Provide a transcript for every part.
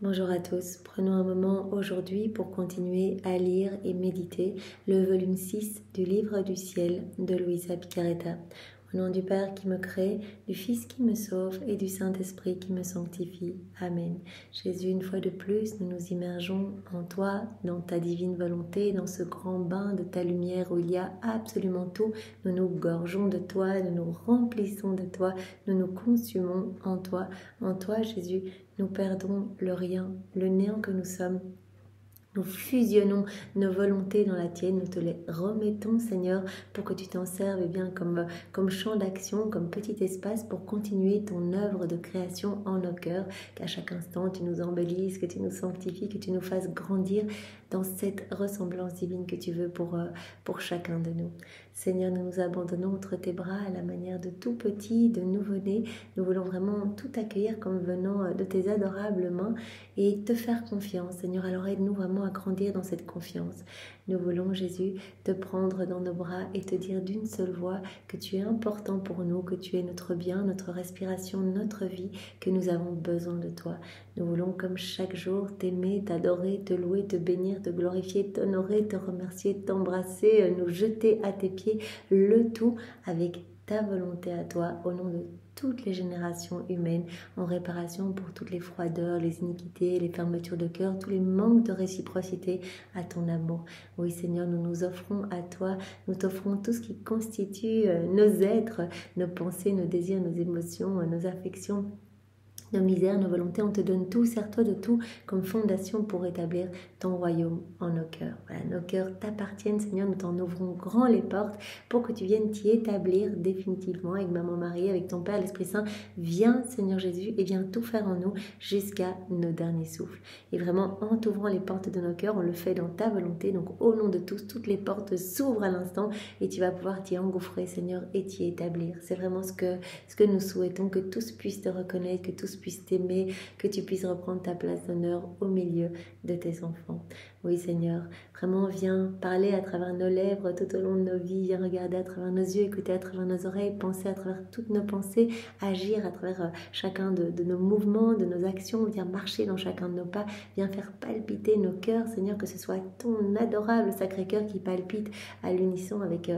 Bonjour à tous, prenons un moment aujourd'hui pour continuer à lire et méditer le volume 6 du Livre du Ciel de Luisa Piccarreta. Au nom du Père qui me crée, du Fils qui me sauve et du Saint-Esprit qui me sanctifie. Amen. Jésus, une fois de plus, nous nous immergeons en toi, dans ta divine volonté, dans ce grand bain de ta lumière où il y a absolument tout. Nous nous gorgeons de toi, nous nous remplissons de toi, nous nous consumons en toi. En toi, Jésus, nous perdons le rien, le néant que nous sommes. Nous fusionnons nos volontés dans la tienne, nous te les remettons, Seigneur, pour que tu t'en serves bien comme champ d'action, comme petit espace pour continuer ton œuvre de création en nos cœurs, qu'à chaque instant tu nous embellisses, que tu nous sanctifies, que tu nous fasses grandir dans cette ressemblance divine que tu veux pour chacun de nous. Seigneur, nous nous abandonnons entre tes bras à la manière de tout petit, de nouveau-né. Nous voulons vraiment tout accueillir comme venant de tes adorables mains et te faire confiance. Seigneur, alors aide-nous vraiment à grandir dans cette confiance. Nous voulons, Jésus, te prendre dans nos bras et te dire d'une seule voix que tu es important pour nous, que tu es notre bien, notre respiration, notre vie, que nous avons besoin de toi. Nous voulons, comme chaque jour, t'aimer, t'adorer, te louer, te bénir, te glorifier, t'honorer, te remercier, t'embrasser, nous jeter à tes pieds, le tout avec ta volonté à toi, au nom de toutes les générations humaines, en réparation pour toutes les froideurs, les iniquités, les fermetures de cœur, tous les manques de réciprocité à ton amour. Oui Seigneur, nous nous offrons à toi, nous t'offrons tout ce qui constitue nos êtres, nos pensées, nos désirs, nos émotions, nos affections, nos misères, nos volontés. On te donne tout, sers-toi de tout comme fondation pour établir ton royaume en nos cœurs. Voilà, nos cœurs t'appartiennent, Seigneur, nous t'en ouvrons grand les portes pour que tu viennes t'y établir définitivement avec Maman Marie, avec ton Père, l'Esprit Saint. Viens, Seigneur Jésus, et viens tout faire en nous jusqu'à nos derniers souffles. Et vraiment, en t'ouvrant les portes de nos cœurs, on le fait dans ta volonté. Donc, au nom de tous, toutes les portes s'ouvrent à l'instant et tu vas pouvoir t'y engouffrer, Seigneur, et t'y établir. C'est vraiment ce que nous souhaitons, que tous puissent te reconnaître, que tous puissent t'aimer, que tu puisses reprendre ta place d'honneur au milieu de tes enfants. Oui Seigneur, vraiment viens parler à travers nos lèvres tout au long de nos vies, viens regarder à travers nos yeux, écouter à travers nos oreilles, penser à travers toutes nos pensées, agir à travers chacun de nos mouvements, de nos actions, viens marcher dans chacun de nos pas, viens faire palpiter nos cœurs, Seigneur, que ce soit ton adorable Sacré-Cœur qui palpite à l'unisson avec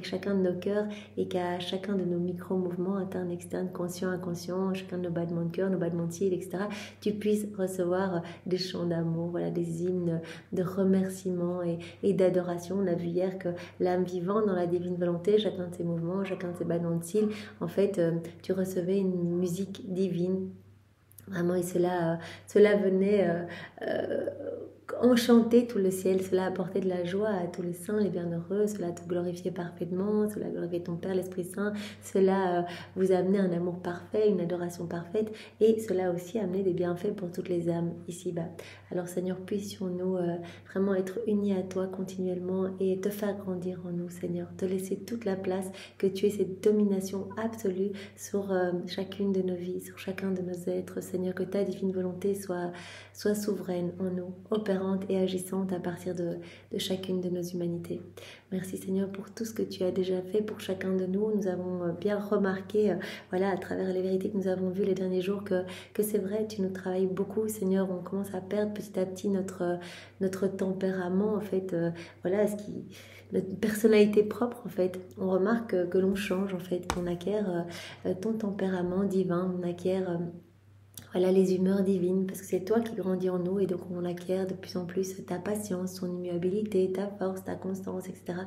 chacun de nos cœurs et qu'à chacun de nos micro-mouvements internes, externes, conscients, inconscients, chacun de nos battements de cœur, nos battements de cils, etc., tu puisses recevoir des chants d'amour, voilà, des hymnes de remerciement et d'adoration. On a vu hier que l'âme vivante dans la divine volonté, chacun de ses mouvements, chacun de ses battements de cils, en fait, tu recevais une musique divine. Vraiment, et cela venait enchanter tout le ciel, cela apportait de la joie à tous les saints, les bienheureux, cela te glorifiait parfaitement, cela glorifiait ton Père, l'Esprit Saint, cela vous amenait un amour parfait, une adoration parfaite, et cela aussi amenait des bienfaits pour toutes les âmes ici-bas. Alors Seigneur, puissions-nous vraiment être unis à toi continuellement et te faire grandir en nous, Seigneur, te laisser toute la place, que tu aies cette domination absolue sur chacune de nos vies, sur chacun de nos êtres, Seigneur, que ta divine volonté soit souveraine en nous, opérante et agissante à partir de chacune de nos humanités. Merci Seigneur pour tout ce que tu as déjà fait pour chacun de nous. Nous avons bien remarqué, voilà, à travers les vérités que nous avons vues les derniers jours, que c'est vrai, tu nous travailles beaucoup, Seigneur. On commence à perdre petit à petit notre tempérament, en fait, voilà, notre personnalité propre, en fait. On remarque que l'on change, en fait, qu'on acquiert ton tempérament divin, on acquiert voilà, les humeurs divines, parce que c'est toi qui grandis en nous et donc on acquiert de plus en plus ta patience, ton immuabilité, ta force, ta constance, etc.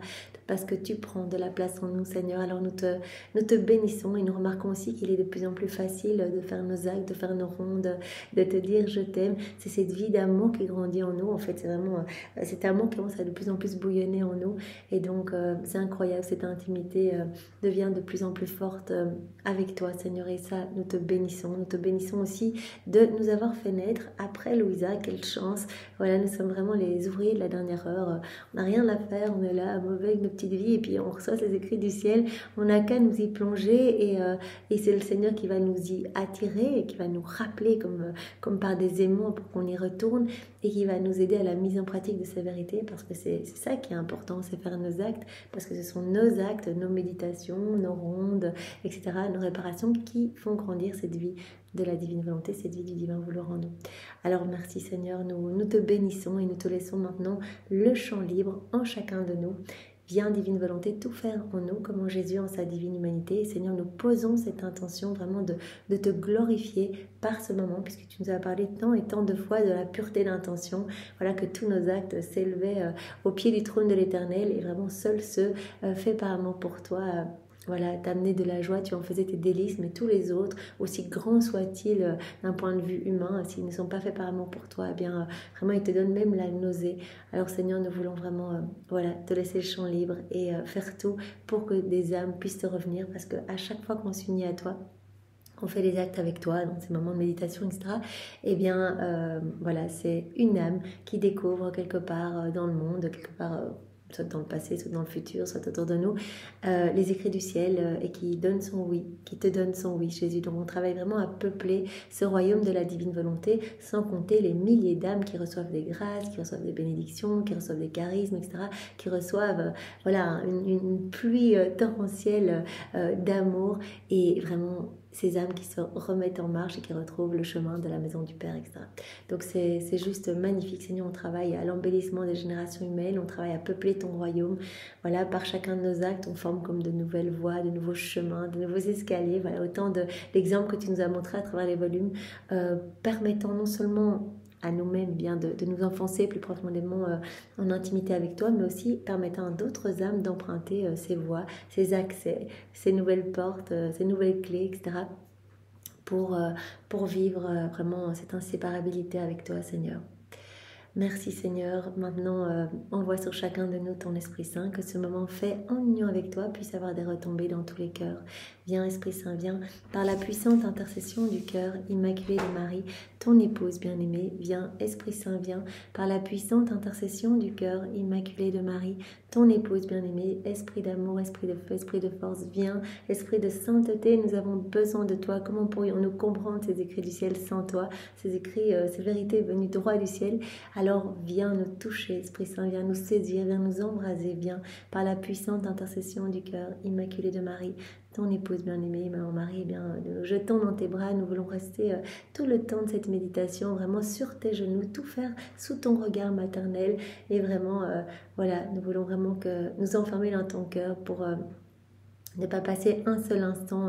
Parce que tu prends de la place en nous, Seigneur. Alors nous te bénissons et nous remarquons aussi qu'il est de plus en plus facile de faire nos actes, de faire nos rondes, de te dire je t'aime. C'est cette vie d'amour qui grandit en nous. En fait, c'est vraiment cet amour qui commence à de plus en plus bouillonner en nous. Et donc, c'est incroyable, cette intimité devient de plus en plus forte avec toi, Seigneur. Et ça, nous te bénissons. Nous te bénissons aussi de nous avoir fait naître après Louisa. Quelle chance! Voilà, nous sommes vraiment les ouvriers de la dernière heure. On n'a rien à faire, on est là, mauvais avec nos petites vies, et puis on reçoit ces écrits du ciel. On n'a qu'à nous y plonger, et c'est le Seigneur qui va nous y attirer, et qui va nous rappeler comme par des aimants pour qu'on y retourne, et qui va nous aider à la mise en pratique de ces vérités, parce que c'est ça qui est important, c'est faire nos actes, parce que ce sont nos actes, nos méditations, nos rondes, etc., nos réparations qui font grandir cette vie de la divine volonté, cette vie du divin vouloir en nous. Alors merci Seigneur, nous te bénissons et nous te laissons maintenant le champ libre en chacun de nous. Viens, divine volonté, tout faire en nous, comme en Jésus, en sa divine humanité. Et Seigneur, nous posons cette intention vraiment de te glorifier par ce moment, puisque tu nous as parlé tant et tant de fois de la pureté d'intention. Voilà, que tous nos actes s'élevaient au pied du trône de l'Éternel, et vraiment seuls ceux faits par amour pour toi. Voilà, t'amener de la joie, tu en faisais tes délices, mais tous les autres, aussi grands soient-ils d'un point de vue humain, s'ils ne sont pas faits par amour pour toi, eh bien, vraiment, ils te donnent même la nausée. Alors Seigneur, nous voulons vraiment voilà, te laisser le champ libre et faire tout pour que des âmes puissent te revenir, parce qu'à chaque fois qu'on s'unit à toi, qu'on fait des actes avec toi, dans ces moments de méditation, etc., eh bien, voilà, c'est une âme qui découvre quelque part dans le monde, quelque part soit dans le passé, soit dans le futur, soit autour de nous, les écrits du ciel et qui donne son oui, qui te donne son oui, Jésus. Donc on travaille vraiment à peupler ce royaume de la divine volonté, sans compter les milliers d'âmes qui reçoivent des grâces, qui reçoivent des bénédictions, qui reçoivent des charismes, etc., qui reçoivent voilà, une pluie torrentielle d'amour, et vraiment ces âmes qui se remettent en marche et qui retrouvent le chemin de la maison du Père, etc. Donc c'est juste magnifique, Seigneur. On travaille à l'embellissement des générations humaines, on travaille à peupler ton royaume. Voilà, par chacun de nos actes, on forme comme de nouvelles voies, de nouveaux chemins, de nouveaux escaliers. Voilà, autant d'exemples que tu nous as montrés à travers les volumes, permettant non seulement à nous-mêmes bien de nous enfoncer plus profondément en intimité avec toi, mais aussi permettant à d'autres âmes d'emprunter ces voies, ces accès, ces nouvelles portes, ces nouvelles clés, etc., pour vivre vraiment cette inséparabilité avec toi, Seigneur. Merci Seigneur. Maintenant, envoie sur chacun de nous ton Esprit Saint, que ce moment fait en union avec toi puisse avoir des retombées dans tous les cœurs. Viens Esprit Saint, viens par la puissante intercession du cœur immaculé de Marie, ton épouse bien-aimée. Viens Esprit Saint, viens par la puissante intercession du cœur immaculé de Marie, ton épouse bien-aimée. Esprit d'amour, esprit de feu, esprit de force, viens. Esprit de sainteté, nous avons besoin de toi. Comment pourrions-nous comprendre ces écrits du ciel sans toi, ces écrits, ces vérités venues droit du ciel? Alors viens nous toucher, Esprit Saint, viens nous saisir, viens nous embraser, viens par la puissante intercession du cœur immaculé de Marie, ton épouse bien-aimée, Maman Marie. Eh bien, nous nous jetons dans tes bras, nous voulons rester tout le temps de cette méditation, vraiment sur tes genoux, tout faire sous ton regard maternel, et vraiment, voilà, nous voulons vraiment que nous enfermer dans ton cœur pour ne pas passer un seul instant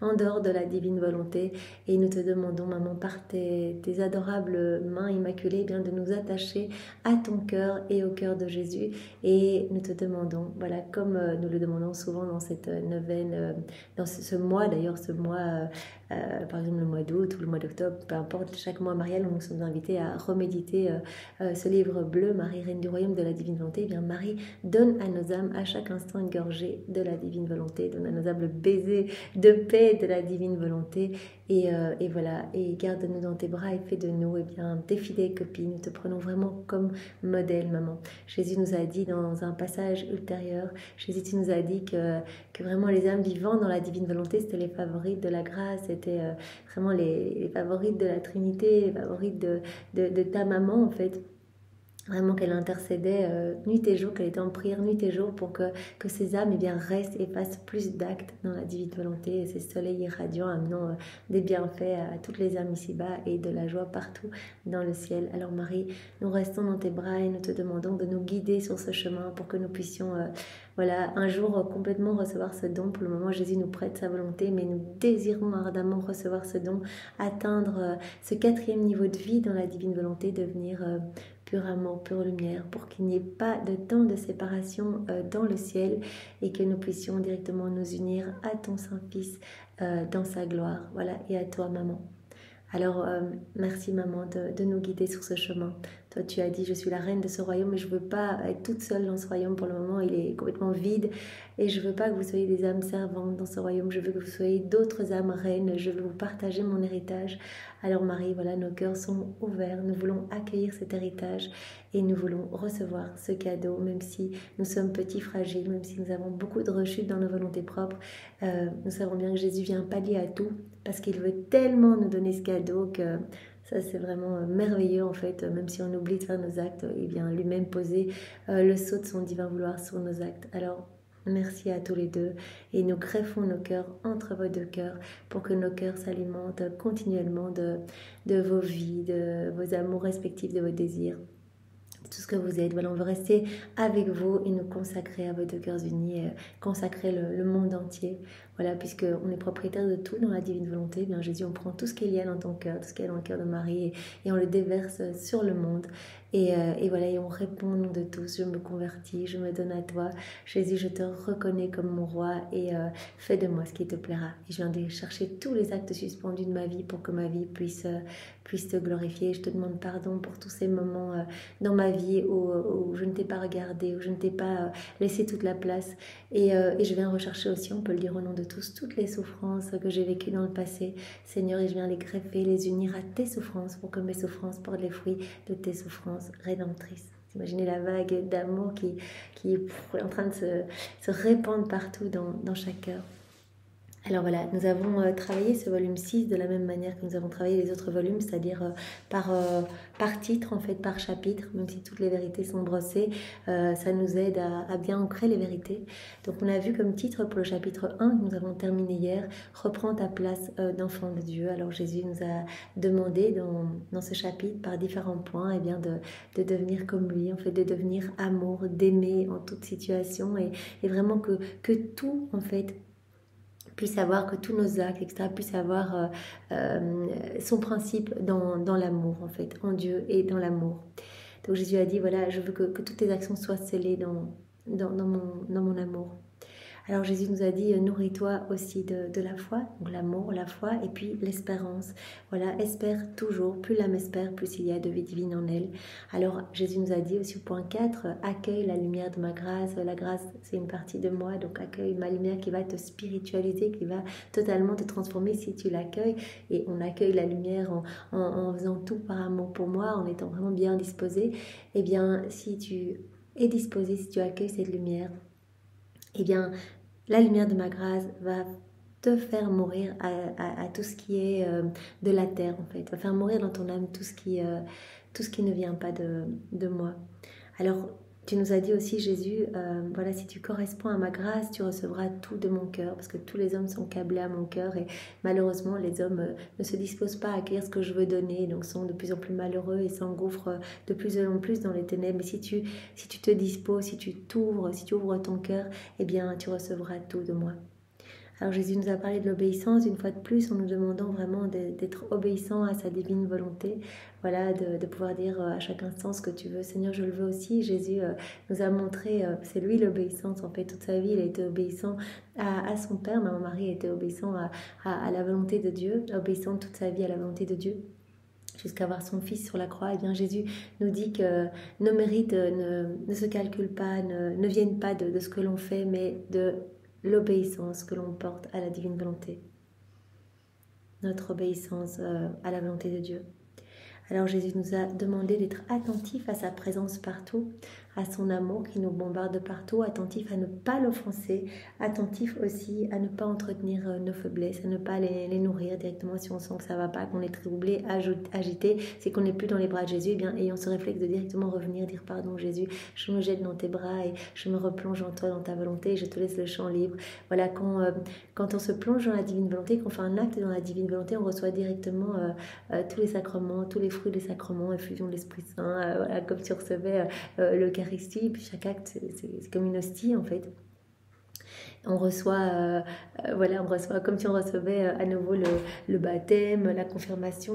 en dehors de la divine volonté. Et nous te demandons, maman, par tes adorables mains immaculées, bien de nous attacher à ton cœur et au cœur de Jésus. Et nous te demandons, voilà, comme nous le demandons souvent dans cette neuvaine, dans ce mois d'ailleurs, ce mois, par exemple le mois d'août ou le mois d'octobre, peu importe, chaque mois marial, où nous sommes invités à reméditer ce livre bleu, Marie, Reine du Royaume de la Divine Volonté. Eh bien, Marie donne à nos âmes à chaque instant une gorgée de la Divine Volonté, donne à nos âmes le baiser de paix de la Divine Volonté, et voilà, et garde-nous dans tes bras et fais de nous, eh bien, tes fidèles copines. Nous te prenons vraiment comme modèle, maman. Jésus nous a dit dans un passage ultérieur, Jésus, tu nous as dit que vraiment les âmes vivant dans la Divine Volonté, c'était les favorites de la grâce, c'était vraiment les favorites de la Trinité, les favorites de ta maman, en fait. Vraiment qu'elle intercédait nuit et jour, qu'elle était en prière nuit et jour pour que ces âmes, eh bien, restent et fassent plus d'actes dans la divine volonté, et ces soleils irradiants amenant des bienfaits à toutes les âmes ici-bas et de la joie partout dans le ciel. Alors Marie, nous restons dans tes bras et nous te demandons de nous guider sur ce chemin pour que nous puissions voilà, un jour complètement recevoir ce don. Pour le moment, Jésus nous prête sa volonté, mais nous désirons ardemment recevoir ce don, atteindre ce 4e niveau de vie dans la divine volonté, devenir pur amour, pure lumière, pour qu'il n'y ait pas de temps de séparation dans le ciel, et que nous puissions directement nous unir à ton Saint-Fils dans sa gloire. Voilà, et à toi, maman. Alors, merci maman de nous guider sur ce chemin. Toi, tu as dit, je suis la reine de ce royaume, mais je ne veux pas être toute seule dans ce royaume. Pour le moment, il est complètement vide, et je ne veux pas que vous soyez des âmes servantes dans ce royaume. Je veux que vous soyez d'autres âmes reines. Je veux vous partager mon héritage. Alors Marie, voilà, nos cœurs sont ouverts. Nous voulons accueillir cet héritage, et nous voulons recevoir ce cadeau, même si nous sommes petits, fragiles, même si nous avons beaucoup de rechutes dans nos volontés propres. Nous savons bien que Jésus vient pallier à tout, parce qu'il veut tellement nous donner ce cadeau que ça, c'est vraiment merveilleux, en fait. Même si on oublie de faire nos actes, il vient lui-même poser le sceau de son divin vouloir sur nos actes. Alors, Merci à tous les deux. Et nous greffons nos cœurs entre vos deux cœurs pour que nos cœurs s'alimentent continuellement de vos vies, de vos amours respectifs, de vos désirs, tout ce que vous êtes. Voilà, on veut rester avec vous et nous consacrer à vos deux cœurs unis, et consacrer le monde entier. Voilà, puisqu'on est propriétaire de tout dans la divine volonté, bien Jésus, on prend tout ce qu'il y a dans ton cœur, tout ce qu'il y a dans le cœur de Marie, et on le déverse sur le monde. Et voilà, et on répond au nom de tous, je me convertis, je me donne à toi. Jésus, je te reconnais comme mon roi et fais de moi ce qui te plaira. Et je viens de chercher tous les actes suspendus de ma vie pour que ma vie puisse te glorifier. Je te demande pardon pour tous ces moments dans ma vie où je ne t'ai pas regardé, où je ne t'ai pas laissé toute la place. Et je viens rechercher aussi, on peut le dire au nom de tous, toutes les souffrances que j'ai vécues dans le passé. Seigneur, et je viens les greffer, les unir à tes souffrances pour que mes souffrances portent les fruits de tes souffrances rédemptrices. Imaginez la vague d'amour qui est en train de se répandre partout dans chaque cœur. Alors voilà, nous avons travaillé ce volume 6 de la même manière que nous avons travaillé les autres volumes, c'est-à-dire par titre, en fait, par chapitre, même si toutes les vérités sont brossées, ça nous aide à bien ancrer les vérités. Donc on a vu comme titre pour le chapitre 1 que nous avons terminé hier, « Reprends ta place d'enfant de Dieu ». Alors Jésus nous a demandé dans ce chapitre, par différents points, eh bien, de devenir comme lui, en fait, de devenir amour, d'aimer en toute situation et vraiment que tout, en fait, puisse avoir, que tous nos actes, etc., puissent avoir son principe dans l'amour, en fait, en Dieu et dans l'amour. Donc Jésus a dit, voilà, je veux que toutes tes actions soient scellées dans mon amour. Alors Jésus nous a dit, nourris-toi aussi de la foi, donc l'amour, la foi, et puis l'espérance. Voilà, espère toujours, plus l'âme espère, plus il y a de vie divine en elle. Alors Jésus nous a dit aussi au point 4, accueille la lumière de ma grâce. La grâce, c'est une partie de moi, donc accueille ma lumière qui va te spiritualiser, qui va totalement te transformer si tu l'accueilles. Et on accueille la lumière en faisant tout par amour pour moi, en étant vraiment bien disposé. Eh bien, si tu es disposé, si tu accueilles cette lumière, eh bien, la lumière de ma grâce va te faire mourir à tout ce qui est de la terre, en fait. Va faire mourir dans ton âme tout ce qui ne vient pas de moi. Alors, tu nous as dit aussi, Jésus, voilà, si tu corresponds à ma grâce, tu recevras tout de mon cœur, parce que tous les hommes sont câblés à mon cœur, et malheureusement, les hommes ne se disposent pas à accueillir ce que je veux donner, donc sont de plus en plus malheureux et s'engouffrent de plus en plus dans les ténèbres. Mais si tu te disposes, si tu ouvres ton cœur, eh bien, tu recevras tout de moi. Alors Jésus nous a parlé de l'obéissance une fois de plus en nous demandant vraiment d'être obéissant à sa divine volonté, voilà, de pouvoir dire à chaque instant ce que tu veux. Seigneur, je le veux aussi. Jésus nous a montré, c'est lui l'obéissance en fait, toute sa vie il a été obéissant à son Père, Maman Marie a été obéissant à la volonté de Dieu, obéissant toute sa vie à la volonté de Dieu, jusqu'à voir son Fils sur la croix. Et bien Jésus nous dit que nos mérites ne se calculent pas, ne viennent pas de ce que l'on fait, mais de l'obéissance que l'on porte à la divine volonté, notre obéissance à la volonté de Dieu. Alors Jésus nous a demandé d'être attentifs à sa présence partout, à son amour qui nous bombarde partout, attentifs à ne pas l'offenser, attentifs aussi à ne pas entretenir nos faiblesses, à ne pas les nourrir directement si on sent que ça ne va pas, qu'on est troublé, agité, c'est qu'on n'est plus dans les bras de Jésus, et bien ayons ce réflexe de directement revenir, dire pardon Jésus, je me jette dans tes bras et je me replonge en toi, dans ta volonté, et je te laisse le champ libre. Voilà, quand on se plonge dans la divine volonté, qu'on fait un acte dans la divine volonté, on reçoit directement tous les sacrements, tous les fruits des sacrements, effusion de l'Esprit Saint, voilà, comme tu recevais l'Eucharistie, puis chaque acte c'est comme une hostie en fait. On reçoit, voilà, on reçoit comme si on recevait à nouveau le baptême, la confirmation,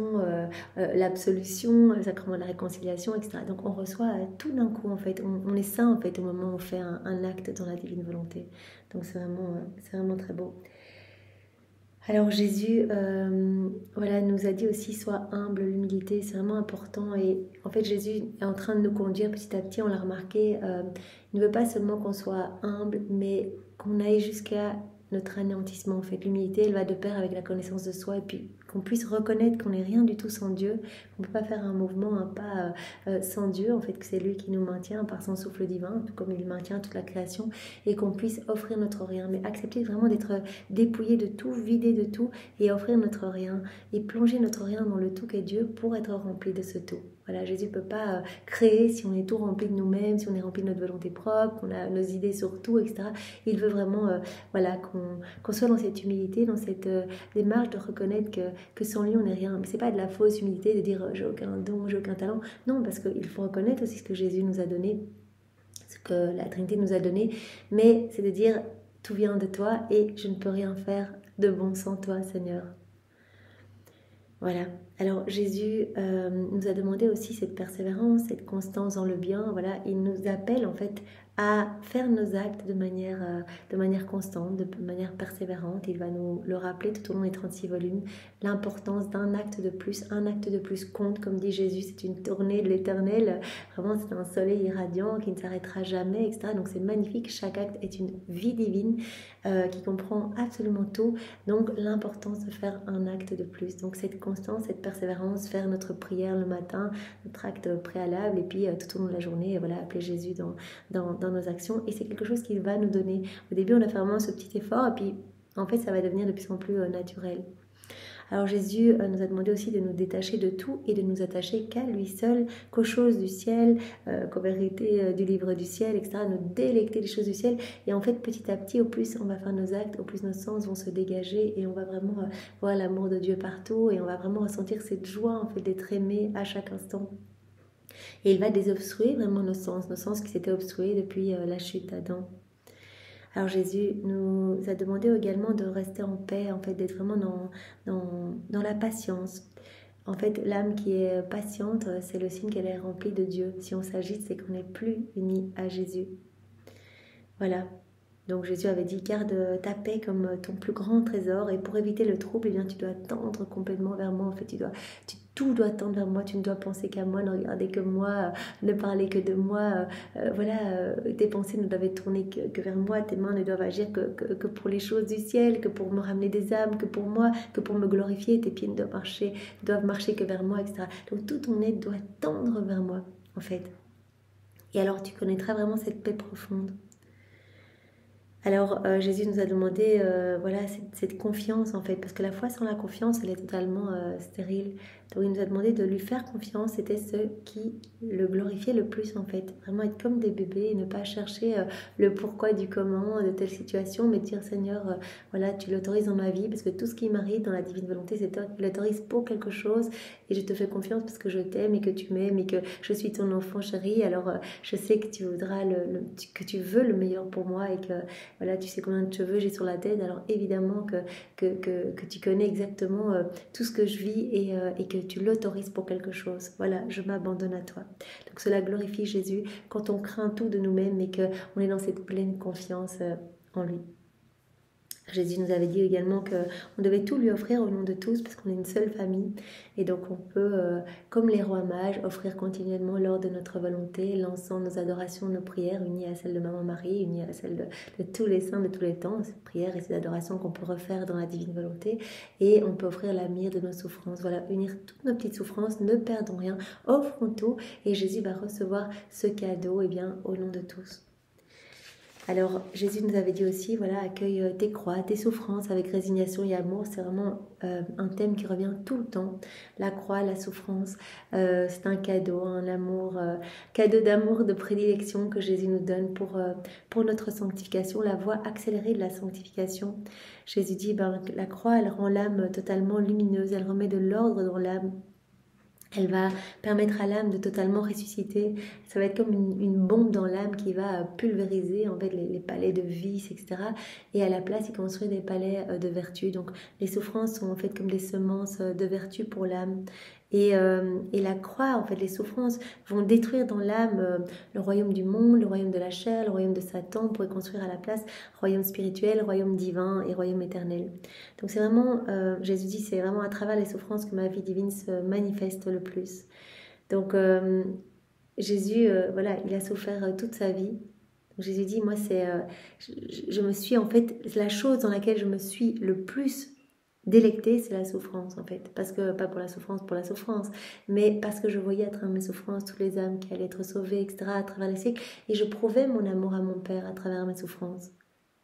l'absolution, le sacrement de la réconciliation, etc. Donc on reçoit tout d'un coup en fait. On est saint en fait au moment où on fait un acte dans la divine volonté. Donc c'est vraiment très beau. Alors Jésus voilà, nous a dit aussi sois humble, l'humilité c'est vraiment important, et en fait Jésus est en train de nous conduire petit à petit, on l'a remarqué, il ne veut pas seulement qu'on soit humble mais qu'on aille jusqu'à notre anéantissement. En fait l'humilité elle va de pair avec la connaissance de soi, et puis qu'on puisse reconnaître qu'on n'est rien du tout sans Dieu, qu'on ne peut pas faire un mouvement, un pas sans Dieu, en fait que c'est lui qui nous maintient par son souffle divin, tout comme il maintient toute la création, et qu'on puisse offrir notre rien, mais accepter vraiment d'être dépouillé de tout, vidé de tout, et offrir notre rien, et plonger notre rien dans le tout qu'est Dieu pour être rempli de ce tout. Voilà, Jésus ne peut pas créer si on est tout rempli de nous-mêmes, si on est rempli de notre volonté propre, qu'on a nos idées sur tout, etc. Il veut vraiment voilà, qu'on soit dans cette humilité, dans cette démarche de reconnaître que sans lui, on n'est rien. Mais ce n'est pas de la fausse humilité de dire j'ai aucun don, j'ai aucun talent. Non, parce qu'il faut reconnaître aussi ce que Jésus nous a donné, ce que la Trinité nous a donné. Mais c'est de dire tout vient de toi et je ne peux rien faire de bon sans toi, Seigneur. Voilà. Alors Jésus nous a demandé aussi cette persévérance, cette constance dans le bien. Voilà, il nous appelle en fait à faire nos actes de manière constante, de manière persévérante. Il va nous le rappeler tout au long des 36 volumes, l'importance d'un acte de plus. Un acte de plus compte, comme dit Jésus, c'est une tournée de l'éternel. Vraiment, c'est un soleil irradiant qui ne s'arrêtera jamais, etc. Donc c'est magnifique, chaque acte est une vie divine qui comprend absolument tout. Donc l'importance de faire un acte de plus. Donc cette constance, cette persévérance, faire notre prière le matin, notre acte préalable, et puis tout au long de la journée, voilà, appeler Jésus dans nos actions. Et c'est quelque chose qu'il va nous donner. Au début, on a fait vraiment ce petit effort, et puis en fait, ça va devenir de plus en plus naturel. Alors Jésus nous a demandé aussi de nous détacher de tout et de nous attacher qu'à lui seul, qu'aux choses du ciel, qu'aux vérités du livre du ciel, etc. Nous délecter des choses du ciel. Et en fait, petit à petit, au plus on va faire nos actes, au plus nos sens vont se dégager et on va vraiment voir l'amour de Dieu partout et on va vraiment ressentir cette joie en fait d'être aimé à chaque instant. Et il va désobstruer vraiment nos sens qui s'étaient obstrués depuis la chute d'Adam. Alors Jésus nous a demandé également de rester en paix, en fait, d'être vraiment dans la patience. En fait, l'âme qui est patiente, c'est le signe qu'elle est remplie de Dieu. Si on s'agite, c'est qu'on n'est plus uni à Jésus. Voilà. Donc Jésus avait dit, garde ta paix comme ton plus grand trésor, et pour éviter le trouble, eh bien, tu dois tendre complètement vers moi. En fait, tout doit tendre vers moi, tu ne dois penser qu'à moi, ne regarder que moi, ne parler que de moi. Voilà, tes pensées ne doivent être tournées que vers moi, tes mains ne doivent agir que pour les choses du ciel, que pour me ramener des âmes, que pour moi, que pour me glorifier. Tes pieds ne doivent marcher que vers moi, etc. Donc toute ton aide doit tendre vers moi, en fait. Et alors tu connaîtras vraiment cette paix profonde. Alors Jésus nous a demandé voilà, cette confiance en fait, parce que la foi sans la confiance, elle est totalement stérile. Donc il nous a demandé de lui faire confiance, c'était ce qui le glorifiait le plus en fait. Vraiment être comme des bébés et ne pas chercher le pourquoi du comment de telle situation, mais dire Seigneur, voilà, tu l'autorises dans ma vie, parce que tout ce qui m'arrive dans la divine volonté, c'est toi qui l'autorises pour quelque chose, et je te fais confiance parce que je t'aime et que tu m'aimes et que je suis ton enfant chéri. Alors je sais que tu voudras que tu veux le meilleur pour moi et que voilà, tu sais combien de cheveux j'ai sur la tête, alors évidemment que tu connais exactement tout ce que je vis et que tu l'autorises pour quelque chose. Voilà, je m'abandonne à toi. Donc cela glorifie Jésus quand on craint tout de nous-mêmes et qu'on est dans cette pleine confiance en lui. Jésus nous avait dit également qu'on devait tout lui offrir au nom de tous parce qu'on est une seule famille et donc on peut, comme les rois mages, offrir continuellement lors de notre volonté l'encens, nos adorations, nos prières unies à celles de Maman Marie, unies à celles de tous les saints de tous les temps, ces prières et ces adorations qu'on peut refaire dans la divine volonté, et on peut offrir la myrrhe de nos souffrances. Voilà, unir toutes nos petites souffrances, ne perdons rien, offrons tout et Jésus va recevoir ce cadeau au nom de tous. Alors Jésus nous avait dit aussi, voilà, accueille tes croix, tes souffrances avec résignation et amour. C'est vraiment un thème qui revient tout le temps. La croix, la souffrance, c'est un cadeau, un amour, cadeau d'amour, de prédilection que Jésus nous donne pour notre sanctification, la voie accélérée de la sanctification. Jésus dit, la croix, elle rend l'âme totalement lumineuse, elle remet de l'ordre dans l'âme. Elle va permettre à l'âme de totalement ressusciter. Ça va être comme une bombe dans l'âme qui va pulvériser en fait les palais de vice, etc. Et à la place, il construit des palais de vertu. Donc les souffrances sont en fait comme des semences de vertu pour l'âme. Et la croix, en fait, les souffrances vont détruire dans l'âme le royaume du monde, le royaume de la chair, le royaume de Satan, pour y construire à la place royaume spirituel, royaume divin et royaume éternel. Donc c'est vraiment, Jésus dit, c'est vraiment à travers les souffrances que ma vie divine se manifeste le plus. Donc Jésus, voilà, il a souffert toute sa vie. Donc Jésus dit, moi, je me suis, en fait, la chose dans laquelle je me suis le plus délectée, c'est la souffrance en fait, parce que pas pour la souffrance, mais parce que je voyais à travers mes souffrances toutes les âmes qui allaient être sauvées, etc., à travers les siècles, et je prouvais mon amour à mon Père à travers mes souffrances.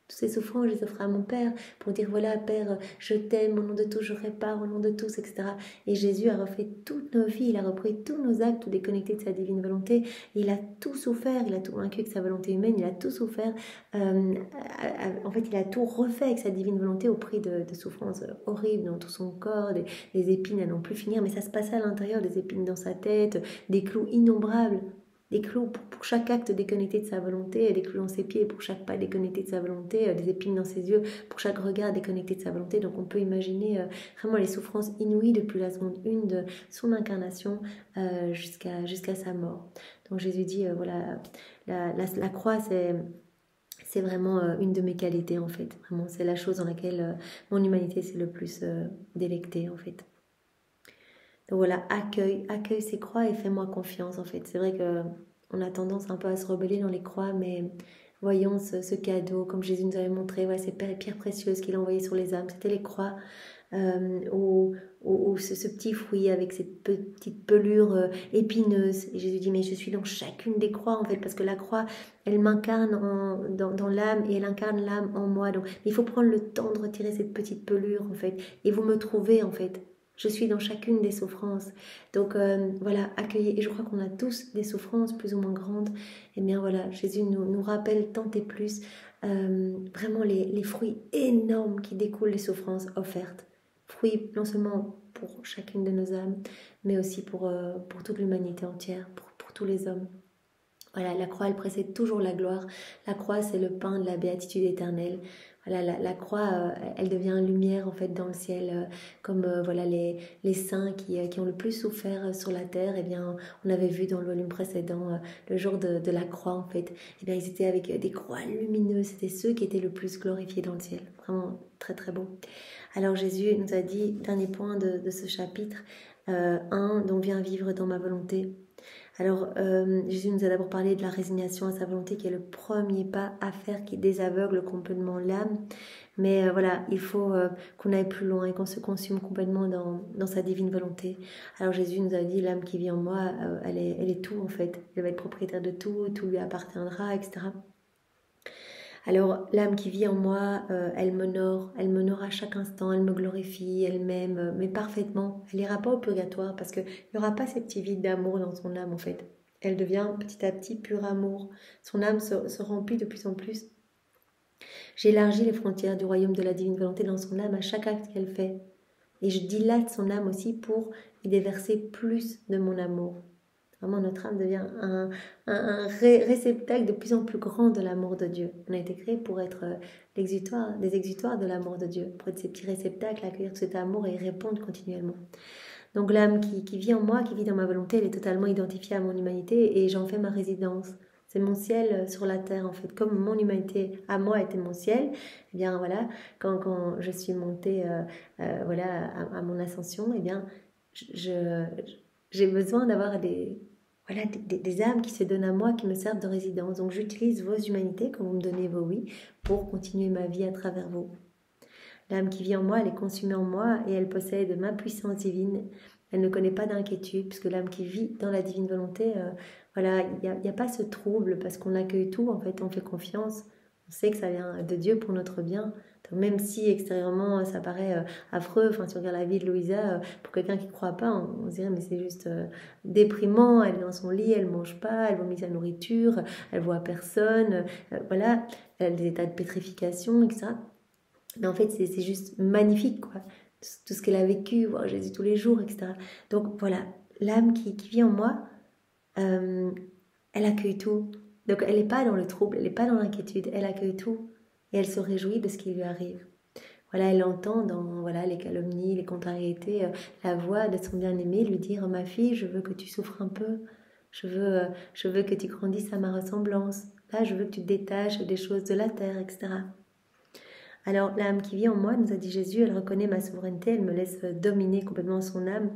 Toutes ces souffrances, je les offre à mon Père pour dire, voilà, Père, je t'aime, au nom de tous, je répare, au nom de tous, etc. Et Jésus a refait toutes nos vies, il a repris tous nos actes, tout déconnecté de sa divine volonté. Il a tout souffert, il a tout vaincu avec sa volonté humaine, il a tout souffert. En fait, il a tout refait avec sa divine volonté au prix de souffrances horribles dans tout son corps, des épines à n'en plus finir, mais ça se passait à l'intérieur, des épines dans sa tête, des clous innombrables. Des clous pour chaque acte déconnecté de sa volonté, des clous dans ses pieds pour chaque pas déconnecté de sa volonté, des épines dans ses yeux pour chaque regard déconnecté de sa volonté. Donc on peut imaginer vraiment les souffrances inouïes depuis la seconde 1 de son incarnation jusqu'à sa mort. Donc Jésus dit, voilà, la croix c'est vraiment une de mes qualités en fait. Vraiment, c'est la chose dans laquelle mon humanité s'est le plus délectée en fait. Donc voilà, accueille ces croix et fais-moi confiance en fait. C'est vrai qu'on a tendance un peu à se rebeller dans les croix, mais voyons ce cadeau, comme Jésus nous avait montré, ouais, ces pierres précieuses qu'il a envoyées sur les âmes, c'était les croix, ou ce petit fruit avec cette petite pelure épineuse. Et Jésus dit, mais je suis dans chacune des croix en fait, parce que la croix, elle m'incarne dans l'âme et elle incarne l'âme en moi. Donc il faut prendre le temps de retirer cette petite pelure en fait, et vous me trouvez en fait. Je suis dans chacune des souffrances. Donc voilà, accueillez. Et je crois qu'on a tous des souffrances plus ou moins grandes. Et bien voilà, Jésus nous rappelle tant et plus vraiment les fruits énormes qui découlent des souffrances offertes. Fruits non seulement pour chacune de nos âmes, mais aussi pour toute l'humanité entière, pour tous les hommes. Voilà, la croix, elle précède toujours la gloire. La croix, c'est le pain de la béatitude éternelle. Voilà, la croix, elle devient lumière en fait dans le ciel, comme voilà les saints qui ont le plus souffert sur la terre. Eh bien, on avait vu dans le volume précédent le jour de la croix en fait. Eh bien, ils étaient avec des croix lumineuses. C'était ceux qui étaient le plus glorifiés dans le ciel. Vraiment très très beau. Alors Jésus nous a dit, dernier point de ce chapitre 1, donc viens vivre dans ma volonté. Alors, Jésus nous a d'abord parlé de la résignation à sa volonté, qui est le premier pas à faire, qui désaveugle complètement l'âme. Mais voilà, il faut qu'on aille plus loin et qu'on se consume complètement dans sa divine volonté. Alors Jésus nous a dit, l'âme qui vit en moi, elle est tout en fait. Elle va être propriétaire de tout, tout lui appartiendra, etc. Alors l'âme qui vit en moi, elle m'honore à chaque instant, elle me glorifie, elle m'aime, mais parfaitement. Elle n'ira pas au purgatoire parce qu'il n'y aura pas ces petits vides d'amour dans son âme en fait. Elle devient petit à petit pur amour. Son âme se remplit de plus en plus. J'élargis les frontières du royaume de la divine volonté dans son âme à chaque acte qu'elle fait. Et je dilate son âme aussi pour y déverser plus de mon amour. Vraiment, notre âme devient un réceptacle de plus en plus grand de l'amour de Dieu. On a été créé pour être des exutoires de l'amour de Dieu, pour être ces petits réceptacles, accueillir tout cet amour et y répondre continuellement. Donc l'âme qui vit en moi, qui vit dans ma volonté, elle est totalement identifiée à mon humanité et j'en fais ma résidence. C'est mon ciel sur la terre en fait. Comme mon humanité à moi était mon ciel, eh bien voilà, quand je suis montée voilà, à mon ascension, eh bien j'ai besoin d'avoir des âmes qui se donnent à moi, qui me servent de résidence. Donc j'utilise vos humanités, comme vous me donnez vos oui, pour continuer ma vie à travers vous. L'âme qui vit en moi, elle est consumée en moi et elle possède ma puissance divine. Elle ne connaît pas d'inquiétude, puisque l'âme qui vit dans la divine volonté, voilà, il n'y a pas ce trouble, parce qu'on accueille tout, en fait, on fait confiance. On sait que ça vient de Dieu pour notre bien. Donc même si extérieurement ça paraît affreux, enfin, si on regarde la vie de Louisa, pour quelqu'un qui ne croit pas, on se dirait mais c'est juste déprimant, elle est dans son lit, elle ne mange pas, elle vomit sa nourriture, elle voit personne, voilà, elle a des états de pétrification, etc. Mais en fait c'est juste magnifique, quoi, tout ce qu'elle a vécu, voir Jésus tous les jours, etc. Donc voilà, l'âme qui vit en moi, elle accueille tout. Donc elle n'est pas dans le trouble, elle n'est pas dans l'inquiétude, elle accueille tout. Et elle se réjouit de ce qui lui arrive. Voilà, elle entend dans les calomnies, les contrariétés, la voix de son bien-aimé lui dire « Ma fille, je veux que tu souffres un peu. Je veux que tu grandisses à ma ressemblance. Là, je veux que tu te détaches des choses de la terre, etc. » Alors, l'âme qui vit en moi, nous a dit Jésus, elle reconnaît ma souveraineté, elle me laisse dominer complètement son âme.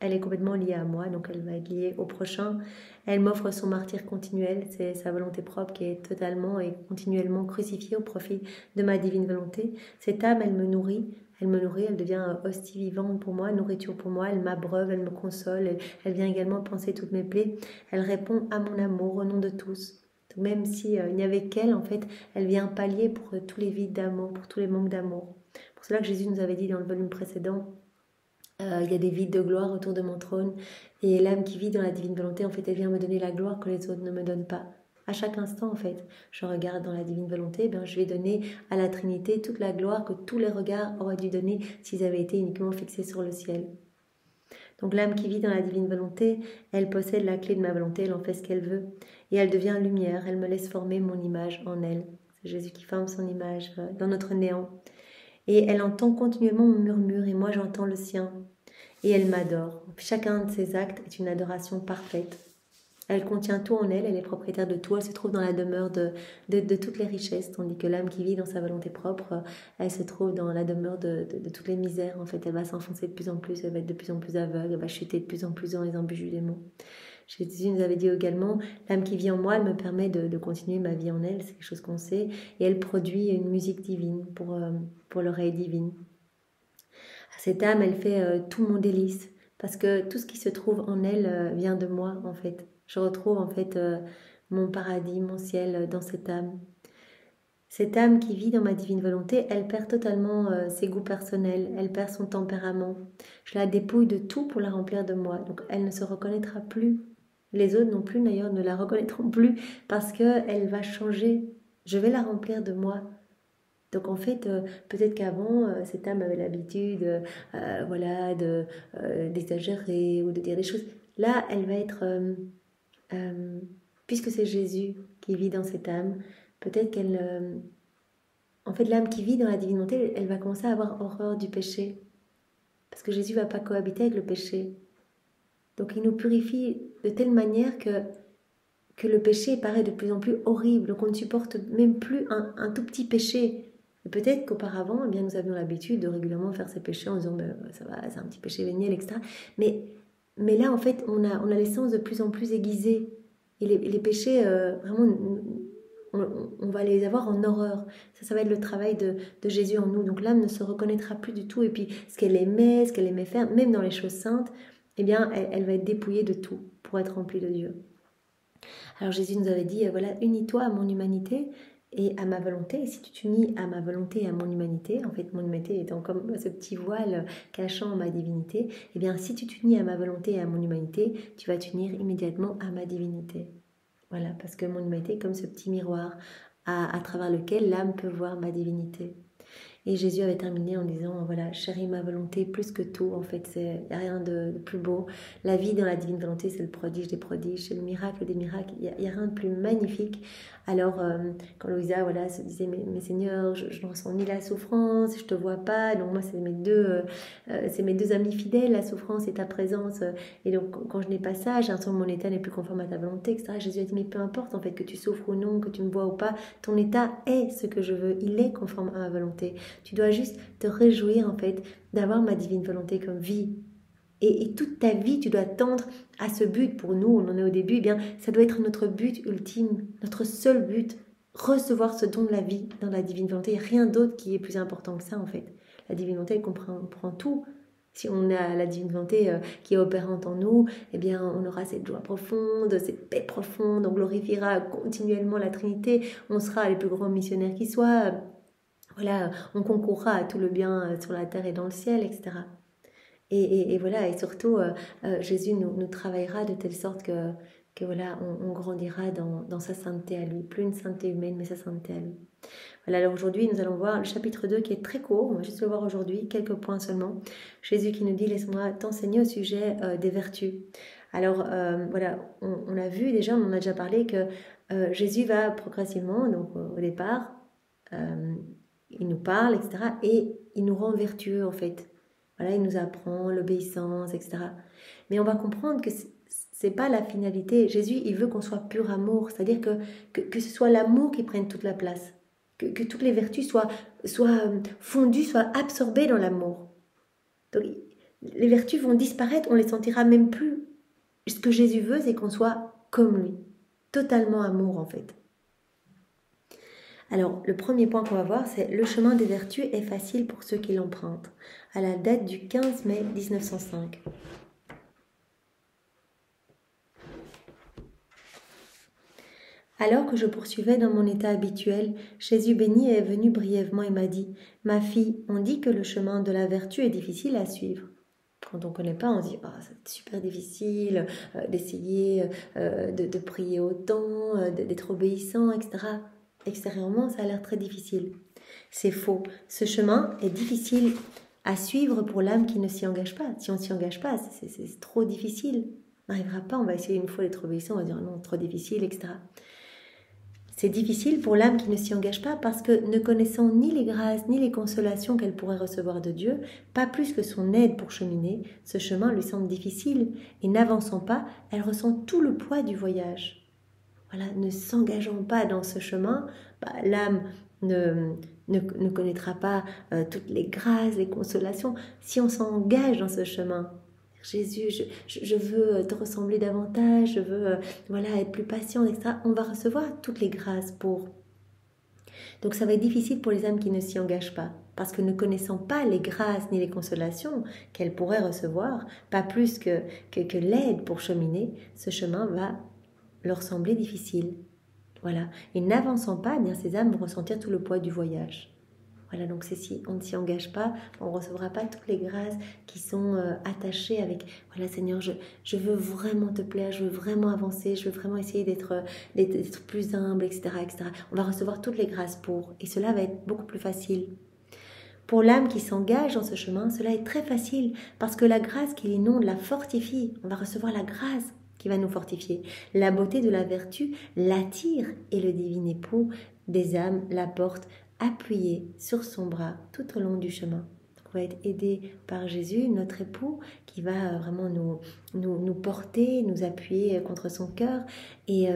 Elle est complètement liée à moi, donc elle va être liée au prochain. Elle m'offre son martyre continuel, c'est sa volonté propre qui est totalement et continuellement crucifiée au profit de ma divine volonté. Cette âme, elle me nourrit, elle devient hostie vivante pour moi, nourriture pour moi, elle m'abreuve, elle me console, elle vient également penser toutes mes plaies. Elle répond à mon amour au nom de tous. Donc même si il n'y avait qu'elle, en fait, elle vient pallier pour tous les vides d'amour, pour tous les manques d'amour. Pour cela que Jésus nous avait dit dans le volume précédent, il y a des vides de gloire autour de mon trône, et l'âme qui vit dans la divine volonté, en fait, elle vient me donner la gloire que les autres ne me donnent pas. À chaque instant, en fait, je regarde dans la divine volonté, eh bien, je vais donner à la Trinité toute la gloire que tous les regards auraient dû donner s'ils avaient été uniquement fixés sur le ciel. Donc l'âme qui vit dans la divine volonté, elle possède la clé de ma volonté, elle en fait ce qu'elle veut, et elle devient lumière, elle me laisse former mon image en elle. C'est Jésus qui forme son image dans notre néant. Et elle entend continuellement mon murmure, et moi j'entends le sien. Et elle m'adore. Chacun de ses actes est une adoration parfaite. Elle contient tout en elle, elle est propriétaire de tout, elle se trouve dans la demeure de toutes les richesses, tandis que l'âme qui vit dans sa volonté propre, elle se trouve dans la demeure de toutes les misères. En fait, elle va s'enfoncer de plus en plus, elle va être de plus en plus aveugle, elle va chuter de plus en plus dans les embûches du démon. Jésus nous avait dit également, l'âme qui vit en moi, elle me permet de continuer ma vie en elle, c'est quelque chose qu'on sait, et elle produit une musique divine pour l'oreille divine. Cette âme, elle fait tout mon délice, parce que tout ce qui se trouve en elle vient de moi, en fait. Je retrouve en fait mon paradis, mon ciel dans cette âme. Cette âme qui vit dans ma divine volonté, elle perd totalement ses goûts personnels, elle perd son tempérament. Je la dépouille de tout pour la remplir de moi. Donc elle ne se reconnaîtra plus. Les autres non plus d'ailleurs ne la reconnaîtront plus parce qu'elle va changer. Je vais la remplir de moi. Donc en fait, peut-être qu'avant, cette âme avait l'habitude voilà, d'exagérer ou de dire des choses. Là, elle va être... puisque c'est Jésus qui vit dans cette âme, peut-être qu'elle... en fait, l'âme qui vit dans la divinité, elle va commencer à avoir horreur du péché. Parce que Jésus ne va pas cohabiter avec le péché. Donc il nous purifie de telle manière que le péché paraît de plus en plus horrible. Donc on ne supporte même plus un tout petit péché. Et peut-être qu'auparavant, eh bien, nous avions l'habitude de régulièrement faire ces péchés en disant ça va, c'est un petit péché véniel, etc. Mais là, en fait, on a les sens de plus en plus aiguisés. Et les péchés, vraiment, on va les avoir en horreur. Ça va être le travail de Jésus en nous. Donc l'âme ne se reconnaîtra plus du tout. Et puis, ce qu'elle aimait faire, même dans les choses saintes, eh bien, elle va être dépouillée de tout pour être remplie de Dieu. Alors Jésus nous avait dit, voilà, unis-toi à mon humanité et à ma volonté. Et si tu t'unis à ma volonté et à mon humanité, en fait mon humanité étant comme ce petit voile cachant ma divinité, eh bien si tu t'unis à ma volonté et à mon humanité, tu vas t'unir immédiatement à ma divinité. Voilà, parce que mon humanité est comme ce petit miroir à travers lequel l'âme peut voir ma divinité. Et Jésus avait terminé en disant, voilà, chéris ma volonté plus que tout. En fait, il n'y a rien de plus beau. La vie dans la divine volonté, c'est le prodige des prodiges, c'est le miracle des miracles. Il n'y a rien de plus magnifique. Alors, quand Louisa se disait, mais Seigneur, je ne ressens ni la souffrance, je ne te vois pas. Donc moi, c'est mes deux amis fidèles, la souffrance et ta présence. Et donc, quand je n'ai pas ça, j'ai l'impression que mon état n'est plus conforme à ta volonté, etc. Jésus a dit, mais peu importe, en fait, que tu souffres ou non, que tu me vois ou pas, ton état est ce que je veux. Il est conforme à ma volonté. Tu dois juste te réjouir, en fait, d'avoir ma divine volonté comme vie. Et toute ta vie, tu dois tendre à ce but. Pour nous, on en est au début, eh bien, ça doit être notre but ultime, notre seul but. Recevoir ce don de la vie dans la divine volonté. Il n'y a rien d'autre qui est plus important que ça, en fait. La divine volonté, elle comprend tout. Si on a la divine volonté qui est opérante en nous, eh bien, on aura cette joie profonde, cette paix profonde, on glorifiera continuellement la Trinité, on sera les plus grands missionnaires qui soient. Voilà, on concourra à tout le bien sur la terre et dans le ciel, etc. Et voilà, et surtout, Jésus nous travaillera de telle sorte que voilà, on grandira dans sa sainteté à lui. Plus une sainteté humaine, mais sa sainteté à lui. Voilà, alors aujourd'hui, nous allons voir le chapitre 2 qui est très court. On va juste le voir aujourd'hui, quelques points seulement. Jésus qui nous dit, laisse-moi t'enseigner au sujet des vertus. Alors, voilà, on a vu déjà, on en a déjà parlé, que Jésus va progressivement, donc au départ, il nous parle, etc. Et il nous rend vertueux, en fait. Voilà, il nous apprend l'obéissance, etc. Mais on va comprendre que c'est pas la finalité. Jésus, il veut qu'on soit pur amour, c'est-à-dire que ce soit l'amour qui prenne toute la place, que toutes les vertus soient fondues, soient absorbées dans l'amour. Donc, les vertus vont disparaître, on les sentira même plus. Ce que Jésus veut, c'est qu'on soit comme lui, totalement amour en fait. Alors, le premier point qu'on va voir, c'est le chemin des vertus est facile pour ceux qui l'empruntent, à la date du 15 mai 1905. Alors que je poursuivais dans mon état habituel, Jésus béni est venu brièvement et m'a dit « Ma fille, on dit que le chemin de la vertu est difficile à suivre. » Quand on ne connaît pas, on se dit « Oh, c'est super difficile d'essayer de prier autant, d'être obéissant, etc. » Extérieurement, ça a l'air très difficile. C'est faux. Ce chemin est difficile à suivre pour l'âme qui ne s'y engage pas. Si on ne s'y engage pas, c'est trop difficile. On n'arrivera pas, on va essayer une fois d'être obéissant, on va dire non, trop difficile, etc. C'est difficile pour l'âme qui ne s'y engage pas parce que ne connaissant ni les grâces ni les consolations qu'elle pourrait recevoir de Dieu, pas plus que son aide pour cheminer, ce chemin lui semble difficile et n'avançant pas, elle ressent tout le poids du voyage. Voilà, ne s'engageant pas dans ce chemin, l'âme ne connaîtra pas toutes les grâces, les consolations. Si on s'engage dans ce chemin, Jésus, je veux te ressembler davantage, je veux être plus patient, etc. On va recevoir toutes les grâces pour. Donc ça va être difficile pour les âmes qui ne s'y engagent pas, parce que ne connaissant pas les grâces ni les consolations qu'elles pourraient recevoir, pas plus que l'aide pour cheminer, ce chemin va leur sembler difficile. Voilà. Et n'avançant pas, eh bien ces âmes vont ressentir tout le poids du voyage. Voilà, donc si on ne s'y engage pas, on ne recevra pas toutes les grâces qui sont attachées avec « Voilà Seigneur, je veux vraiment te plaire, je veux vraiment avancer, je veux vraiment essayer d'être plus humble, etc., etc. » On va recevoir toutes les grâces pour, et cela va être beaucoup plus facile. Pour l'âme qui s'engage dans ce chemin, cela est très facile, parce que la grâce qui l'inonde la fortifie. On va recevoir la grâce qui va nous fortifier. La beauté de la vertu l'attire, et le divin époux des âmes la porte appuyé sur son bras tout au long du chemin. Donc on va être aidé par Jésus, notre époux, qui va vraiment nous porter, nous appuyer contre son cœur, et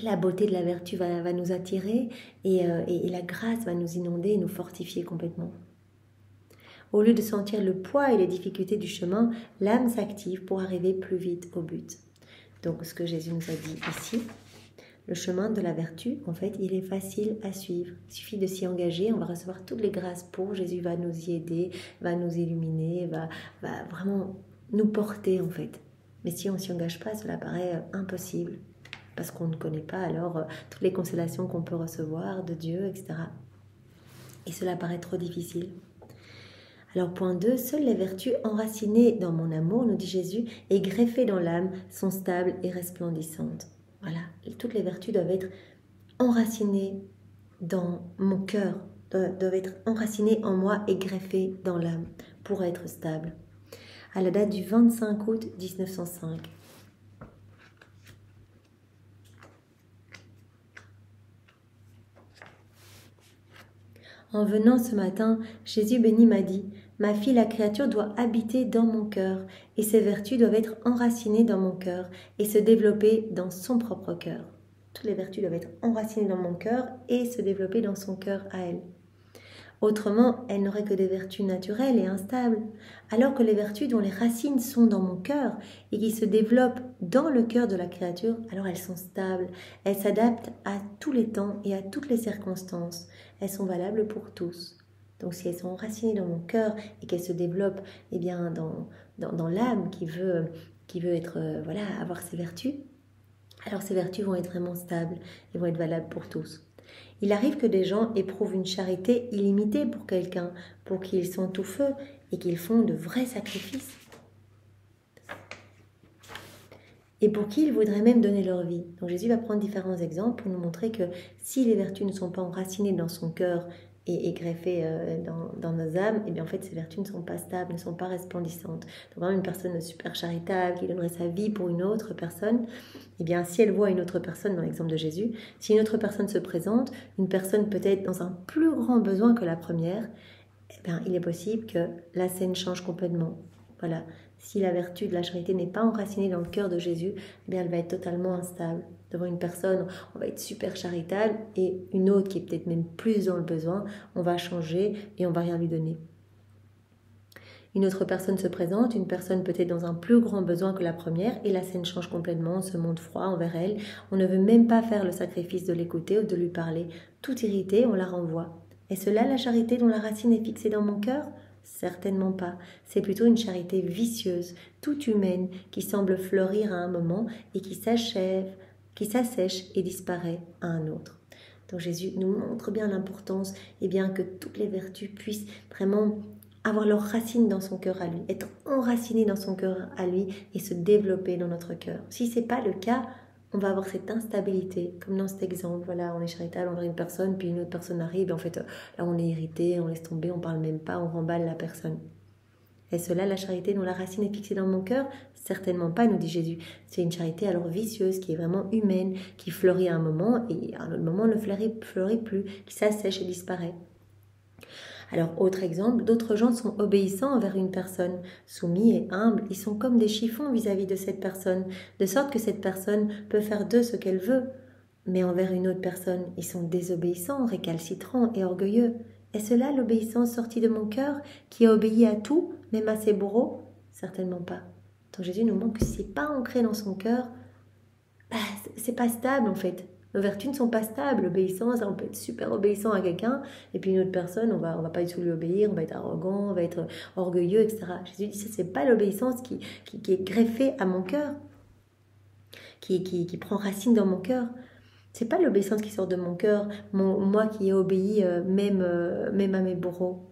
la beauté de la vertu va nous attirer, et la grâce va nous inonder et nous fortifier complètement. Au lieu de sentir le poids et les difficultés du chemin, l'âme s'active pour arriver plus vite au but. Donc ce que Jésus nous a dit ici, le chemin de la vertu, en fait, il est facile à suivre. Il suffit de s'y engager, on va recevoir toutes les grâces pour. Jésus va nous y aider, va nous illuminer, va vraiment nous porter, en fait. Mais si on ne s'y engage pas, cela paraît impossible, parce qu'on ne connaît pas alors toutes les consolations qu'on peut recevoir de Dieu, etc. Et cela paraît trop difficile. Alors point 2, seules les vertus enracinées dans mon amour, nous dit Jésus, et greffées dans l'âme, sont stables et resplendissantes. Voilà, et toutes les vertus doivent être enracinées dans mon cœur, doivent être enracinées en moi et greffées dans l'âme pour être stables. À la date du 25 août 1905. En venant ce matin, Jésus béni m'a dit « Ma fille, la créature doit habiter dans mon cœur, et ses vertus doivent être enracinées dans mon cœur et se développer dans son propre cœur. » Toutes les vertus doivent être enracinées dans mon cœur et se développer dans son cœur à elle. Autrement, elle n'aurait que des vertus naturelles et instables, alors que les vertus dont les racines sont dans mon cœur et qui se développent dans le cœur de la créature, alors elles sont stables, elles s'adaptent à tous les temps et à toutes les circonstances, elles sont valables pour tous. Donc si elles sont enracinées dans mon cœur et qu'elles se développent dans l'âme qui veut être, avoir ces vertus, alors ces vertus vont être vraiment stables et vont être valables pour tous. Il arrive que des gens éprouvent une charité illimitée pour quelqu'un, pour qui ils sont tout feu et qu'ils font de vrais sacrifices. Et pour qui ils voudraient même donner leur vie. Donc Jésus va prendre différents exemples pour nous montrer que si les vertus ne sont pas enracinées dans son cœur et greffées dans nos âmes, et bien en fait ces vertus ne sont pas stables, ne sont pas resplendissantes. Donc vraiment une personne super charitable qui donnerait sa vie pour une autre personne, et bien si elle voit une autre personne, dans l'exemple de Jésus, si une autre personne se présente, une personne peut-être dans un plus grand besoin que la première, eh bien il est possible que la scène change complètement. Voilà. Si la vertu de la charité n'est pas enracinée dans le cœur de Jésus, eh bien elle va être totalement instable. Devant une personne, on va être super charitable et une autre qui est peut-être même plus dans le besoin, on va changer et on va rien lui donner. Une autre personne se présente, une personne peut-être dans un plus grand besoin que la première et la scène change complètement, on se montre froid envers elle, on ne veut même pas faire le sacrifice de l'écouter ou de lui parler. Tout irrité, on la renvoie. Est-ce là la charité dont la racine est fixée dans mon cœur ? Certainement pas. C'est plutôt une charité vicieuse, toute humaine, qui semble fleurir à un moment et qui s'achève qui s'assèche et disparaît à un autre. Donc Jésus nous montre bien l'importance que toutes les vertus puissent vraiment avoir leurs racines dans son cœur à lui, être enracinées dans son cœur à lui et se développer dans notre cœur. Si ce n'est pas le cas, on va avoir cette instabilité, comme dans cet exemple, voilà, on est charitable envers une personne, puis une autre personne arrive, et en fait, là on est irrité, on laisse tomber, on parle même pas, on remballe la personne. Est-ce là la charité dont la racine est fixée dans mon cœur? Certainement pas, nous dit Jésus. C'est une charité alors vicieuse, qui est vraiment humaine, qui fleurit à un moment, et à un autre moment ne fleurit plus, qui s'assèche et disparaît. Alors, autre exemple, d'autres gens sont obéissants envers une personne, soumis et humbles, ils sont comme des chiffons vis-à-vis de cette personne, de sorte que cette personne peut faire d'eux ce qu'elle veut. Mais envers une autre personne, ils sont désobéissants, récalcitrants et orgueilleux. Est-ce là l'obéissance sortie de mon cœur, qui a obéi à tout, même à ses bourreaux? Certainement pas. Donc Jésus nous montre que si ce n'est pas ancré dans son cœur, c'est pas stable en fait. Nos vertus ne sont pas stables. L'obéissance, on peut être super obéissant à quelqu'un, et puis une autre personne, on va pas du tout lui obéir, on va être arrogant, on va être orgueilleux, etc. Jésus dit, c'est pas l'obéissance qui est greffée à mon cœur, qui prend racine dans mon cœur. C'est pas l'obéissance qui sort de mon cœur, moi qui ai obéi même à mes bourreaux.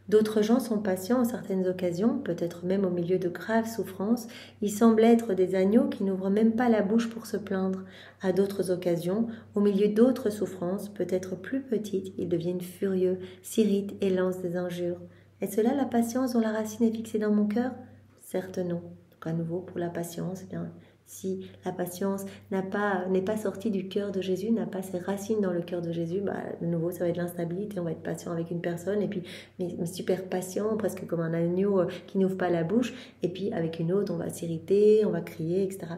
D'autres gens sont patients en certaines occasions, peut-être même au milieu de graves souffrances. Ils semblent être des agneaux qui n'ouvrent même pas la bouche pour se plaindre. À d'autres occasions, au milieu d'autres souffrances, peut-être plus petites, ils deviennent furieux, s'irritent et lancent des injures. Est-ce là la patience dont la racine est fixée dans mon cœur? Certes non. Donc à nouveau, pour la patience, si la patience n'est pas sortie du cœur de Jésus, n'a pas ses racines dans le cœur de Jésus, de nouveau ça va être l'instabilité, on va être patient avec une personne, et puis mais super patient, presque comme un agneau qui n'ouvre pas la bouche, et puis avec une autre on va s'irriter, on va crier, etc.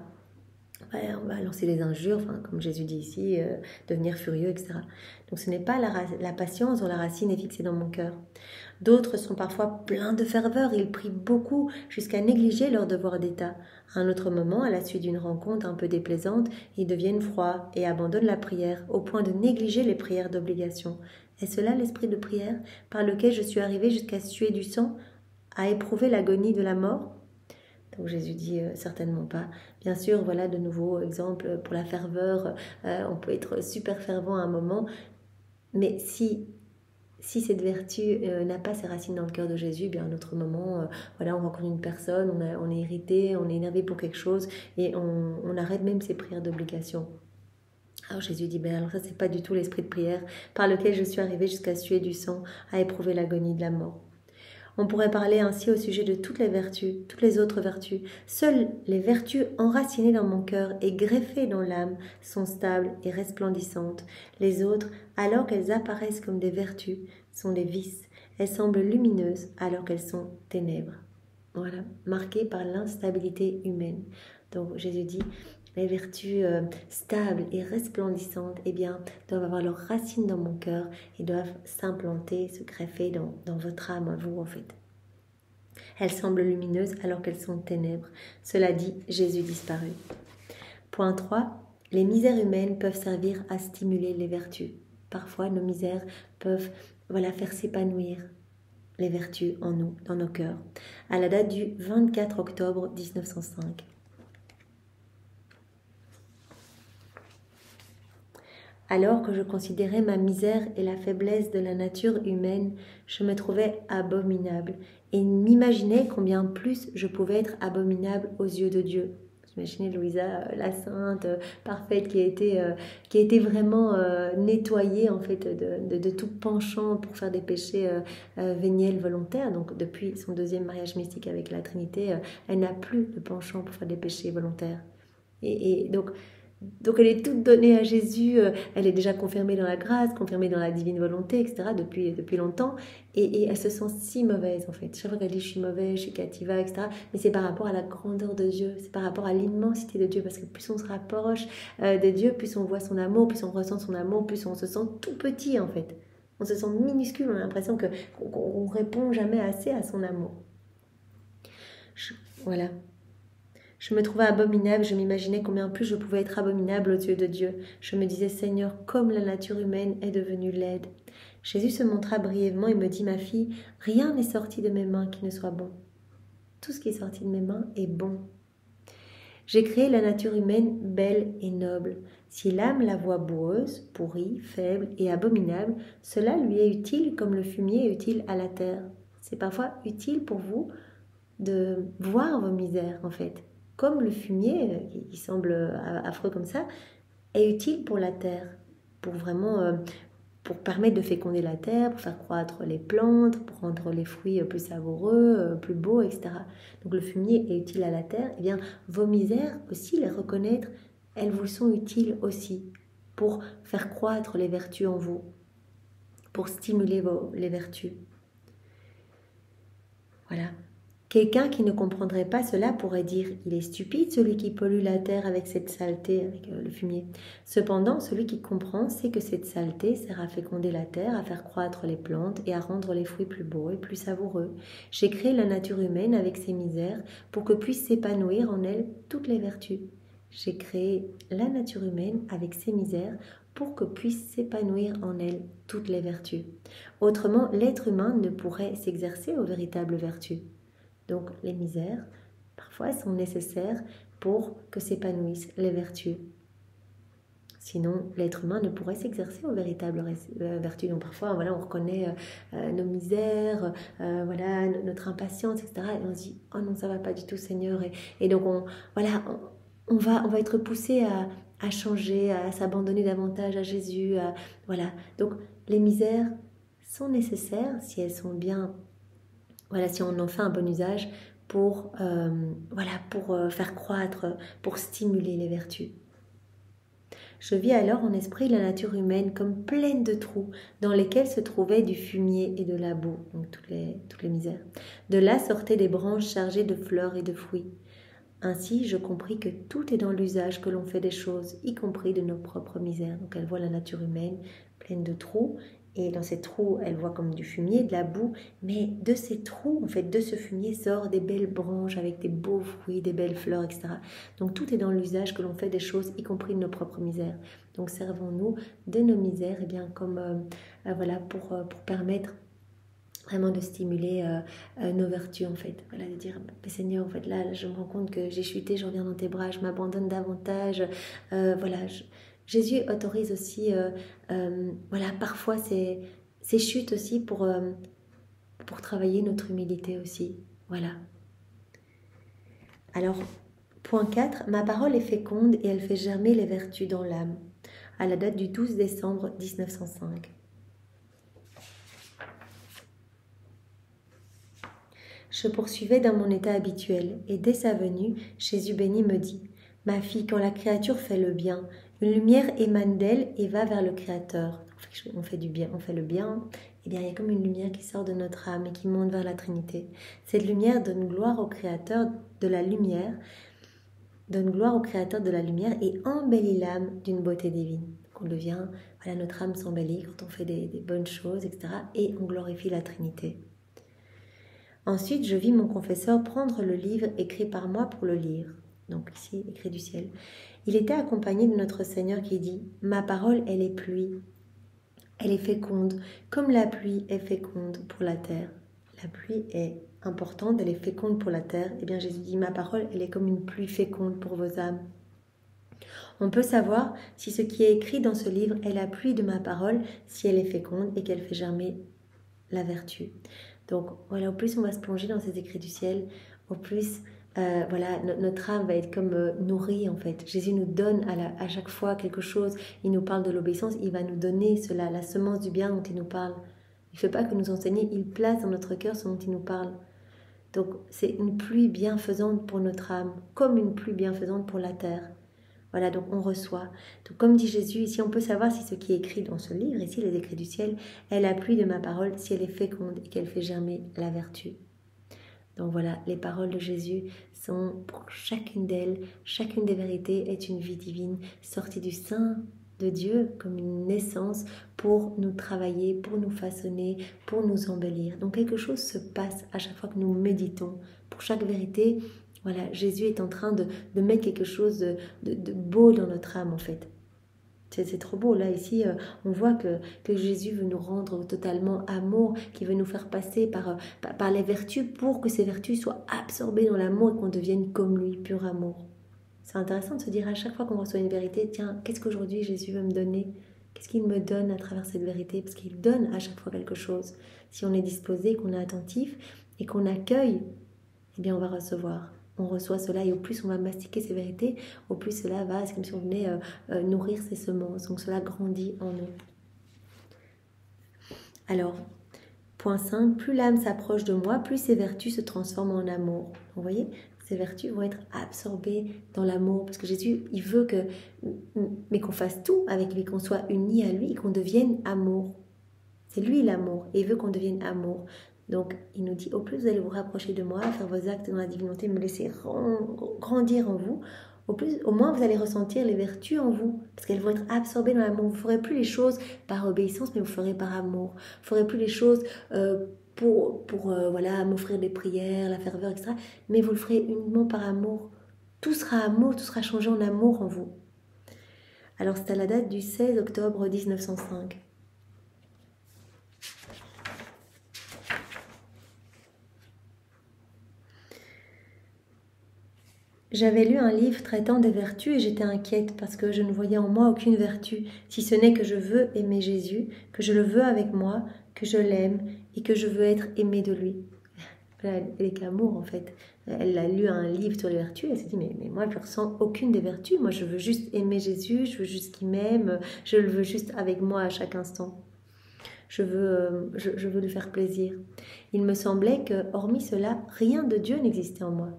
On va lancer des injures, comme Jésus dit ici, devenir furieux, etc. Donc ce n'est pas la patience dont la racine est fixée dans mon cœur. D'autres sont parfois pleins de ferveur, ils prient beaucoup jusqu'à négliger leur devoir d'état. À un autre moment, à la suite d'une rencontre un peu déplaisante, ils deviennent froids et abandonnent la prière au point de négliger les prières d'obligation. Est-ce là l'esprit de prière par lequel je suis arrivé jusqu'à suer du sang, à éprouver l'agonie de la mort? Donc Jésus dit certainement pas. Bien sûr, voilà de nouveaux exemples pour la ferveur. On peut être super fervent à un moment, mais si cette vertu n'a pas ses racines dans le cœur de Jésus, bien à un autre moment, on rencontre une personne, on est irrité, on est énervé pour quelque chose, et on arrête même ses prières d'obligation. Alors Jésus dit, alors ça c'est pas du tout l'esprit de prière par lequel je suis arrivé jusqu'à suer du sang, à éprouver l'agonie de la mort. On pourrait parler ainsi au sujet de toutes les vertus, toutes les autres vertus. Seules les vertus enracinées dans mon cœur et greffées dans l'âme sont stables et resplendissantes. Les autres, alors qu'elles apparaissent comme des vertus, sont des vices. Elles semblent lumineuses alors qu'elles sont ténèbres. Voilà, marquées par l'instabilité humaine. Donc Jésus dit, les vertus stables et resplendissantes, doivent avoir leurs racines dans mon cœur et doivent s'implanter, se greffer dans votre âme, à vous en fait. Elles semblent lumineuses alors qu'elles sont ténèbres. Cela dit, Jésus disparut. Point 3. Les misères humaines peuvent servir à stimuler les vertus. Parfois, nos misères peuvent faire s'épanouir les vertus en nous, dans nos cœurs. À la date du 24 octobre 1905. Alors que je considérais ma misère et la faiblesse de la nature humaine, je me trouvais abominable et m'imaginais combien plus je pouvais être abominable aux yeux de Dieu. Imaginez Louisa, la sainte, parfaite, qui a été vraiment nettoyée en fait de tout penchant pour faire des péchés véniels volontaires. Donc depuis son deuxième mariage mystique avec la Trinité, elle n'a plus de penchant pour faire des péchés volontaires. Et donc elle est toute donnée à Jésus, elle est déjà confirmée dans la grâce, confirmée dans la divine volonté, etc. depuis longtemps, et elle se sent si mauvaise en fait. Chaque fois qu'elle dit je suis mauvaise, je suis cativa, etc. Mais c'est par rapport à la grandeur de Dieu, c'est par rapport à l'immensité de Dieu, parce que plus on se rapproche de Dieu, plus on voit son amour, plus on ressent son amour, plus on se sent tout petit en fait. On se sent minuscule, on a l'impression qu'on répond jamais assez à son amour. Voilà. Je me trouvais abominable, je m'imaginais combien plus je pouvais être abominable aux yeux de Dieu. Je me disais, Seigneur, comme la nature humaine est devenue laide. Jésus se montra brièvement et me dit, ma fille, rien n'est sorti de mes mains qui ne soit bon. Tout ce qui est sorti de mes mains est bon. J'ai créé la nature humaine belle et noble. Si l'âme la voit boueuse, pourrie, faible et abominable, cela lui est utile comme le fumier est utile à la terre. C'est parfois utile pour vous de voir vos misères, en fait. Comme le fumier, qui semble affreux comme ça, est utile pour la terre, pour vraiment pour permettre de féconder la terre, pour faire croître les plantes, pour rendre les fruits plus savoureux, plus beaux, etc. Donc le fumier est utile à la terre. Eh bien, vos misères aussi, les reconnaître, elles vous sont utiles aussi pour faire croître les vertus en vous, pour stimuler les vertus. Voilà. Quelqu'un qui ne comprendrait pas cela pourrait dire « Il est stupide celui qui pollue la terre avec cette saleté, avec le fumier. » Cependant, celui qui comprend sait que cette saleté sert à féconder la terre, à faire croître les plantes et à rendre les fruits plus beaux et plus savoureux. J'ai créé la nature humaine avec ses misères pour que puissent s'épanouir en elle toutes les vertus. J'ai créé la nature humaine avec ses misères pour que puissent s'épanouir en elle toutes les vertus. Autrement, l'être humain ne pourrait s'exercer aux véritables vertus. Donc les misères, parfois, sont nécessaires pour que s'épanouissent les vertus. Sinon, l'être humain ne pourrait s'exercer aux véritables vertus. Donc parfois, voilà, on reconnaît nos misères, voilà, notre impatience, etc. Et on se dit, oh non, ça va pas du tout, Seigneur. Et donc, on va être poussé à changer, à s'abandonner davantage à Jésus. Voilà. Donc les misères sont nécessaires si elles sont bien. Voilà, si on en fait un bon usage pour faire croître, pour stimuler les vertus. Je vis alors en esprit la nature humaine comme pleine de trous dans lesquels se trouvait du fumier et de la boue, donc toutes les misères. De là sortaient des branches chargées de fleurs et de fruits. Ainsi, je compris que tout est dans l'usage que l'on fait des choses, y compris de nos propres misères. Donc elle voit la nature humaine pleine de trous. Et dans ces trous, elle voit comme du fumier, de la boue, mais de ces trous, en fait, de ce fumier sort des belles branches avec des beaux fruits, des belles fleurs, etc. Donc tout est dans l'usage que l'on fait des choses, y compris de nos propres misères. Donc servons-nous de nos misères, eh bien, comme voilà, pour permettre vraiment de stimuler nos vertus, en fait. Voilà, de dire, Seigneur, en fait, là, je me rends compte que j'ai chuté, je reviens dans tes bras, je m'abandonne davantage, voilà, Jésus autorise aussi, voilà, parfois ces chutes aussi pour travailler notre humilité aussi. Voilà. Alors, point 4, ma parole est féconde et elle fait germer les vertus dans l'âme. À la date du 12 décembre 1905. Je poursuivais dans mon état habituel et dès sa venue, Jésus béni me dit « Ma fille, quand la créature fait le bien, une lumière émane d'elle et va vers le Créateur. » On fait du bien, on fait le bien, et bien il y a comme une lumière qui sort de notre âme et qui monte vers la Trinité. Cette lumière donne gloire au Créateur de la lumière, et embellit l'âme d'une beauté divine. Donc on devient, voilà, notre âme s'embellit quand on fait des bonnes choses, etc. Et on glorifie la Trinité. Ensuite, je vis mon confesseur prendre le livre écrit par moi pour le lire. Donc ici, écrit du ciel. Il était accompagné de notre Seigneur qui dit « Ma parole, elle est pluie, elle est féconde, comme la pluie est féconde pour la terre. » La pluie est importante, elle est féconde pour la terre. Eh bien, Jésus dit « Ma parole, elle est comme une pluie féconde pour vos âmes. » On peut savoir si ce qui est écrit dans ce livre est la pluie de ma parole, si elle est féconde et qu'elle fait germer la vertu. Donc voilà, au plus on va se plonger dans ces écrits du ciel, au plus voilà, notre âme va être comme nourrie en fait. Jésus nous donne à chaque fois quelque chose, il nous parle de l'obéissance, il va nous donner cela, la semence du bien dont il nous parle. Il ne fait pas que nous enseigner, il place dans notre cœur ce dont il nous parle. Donc c'est une pluie bienfaisante pour notre âme, comme une pluie bienfaisante pour la terre. Voilà, donc on reçoit. Donc comme dit Jésus, ici on peut savoir si ce qui est écrit dans ce livre, ici les écrits du ciel, est la pluie de ma parole, si elle est féconde et qu'elle fait germer la vertu. Donc voilà, les paroles de Jésus sont pour chacune d'elles, chacune des vérités est une vie divine sortie du sein de Dieu comme une naissance pour nous travailler, pour nous façonner, pour nous embellir. Donc quelque chose se passe à chaque fois que nous méditons. Pour chaque vérité, voilà, Jésus est en train de mettre quelque chose de beau dans notre âme en fait. C'est trop beau. Là, ici, on voit que Jésus veut nous rendre totalement amour, qu'il veut nous faire passer par les vertus pour que ces vertus soient absorbées dans l'amour et qu'on devienne comme lui, pur amour. C'est intéressant de se dire à chaque fois qu'on reçoit une vérité, tiens, qu'est-ce qu'aujourd'hui Jésus veut me donner? Qu'est-ce qu'il me donne à travers cette vérité? Parce qu'il donne à chaque fois quelque chose. Si on est disposé, qu'on est attentif et qu'on accueille, eh bien on va recevoir. On reçoit cela et au plus on va mastiquer ces vérités, au plus cela va, c'est comme si on venait nourrir ces semences. Donc cela grandit en nous. Alors, point 5, plus l'âme s'approche de moi, plus ses vertus se transforment en amour. Vous voyez, ces vertus vont être absorbées dans l'amour. Parce que Jésus, il veut mais qu'on fasse tout avec lui, qu'on soit unis à lui et qu'on devienne amour. C'est lui l'amour et il veut qu'on devienne amour. Donc, il nous dit, au plus vous allez vous rapprocher de moi, faire vos actes dans la divinité, me laisser grandir en vous, au moins vous allez ressentir les vertus en vous, parce qu'elles vont être absorbées dans l'amour. Vous ne ferez plus les choses par obéissance, mais vous ferez par amour. Vous ne ferez plus les choses pour voilà, m'offrir des prières, la ferveur, etc. Mais vous le ferez uniquement par amour. Tout sera amour, tout sera changé en amour en vous. Alors, c'est à la date du 16 octobre 1905. J'avais lu un livre traitant des vertus et j'étais inquiète parce que je ne voyais en moi aucune vertu, si ce n'est que je veux aimer Jésus, que je le veux avec moi, que je l'aime et que je veux être aimée de lui. Elle est qu'amour en fait. Elle a lu un livre sur les vertus, elle s'est dit mais moi je ne ressens aucune des vertus, moi je veux juste aimer Jésus, je veux juste qu'il m'aime, je le veux juste avec moi à chaque instant. Je veux lui faire plaisir. Il me semblait que, hormis cela, rien de Dieu n'existait en moi.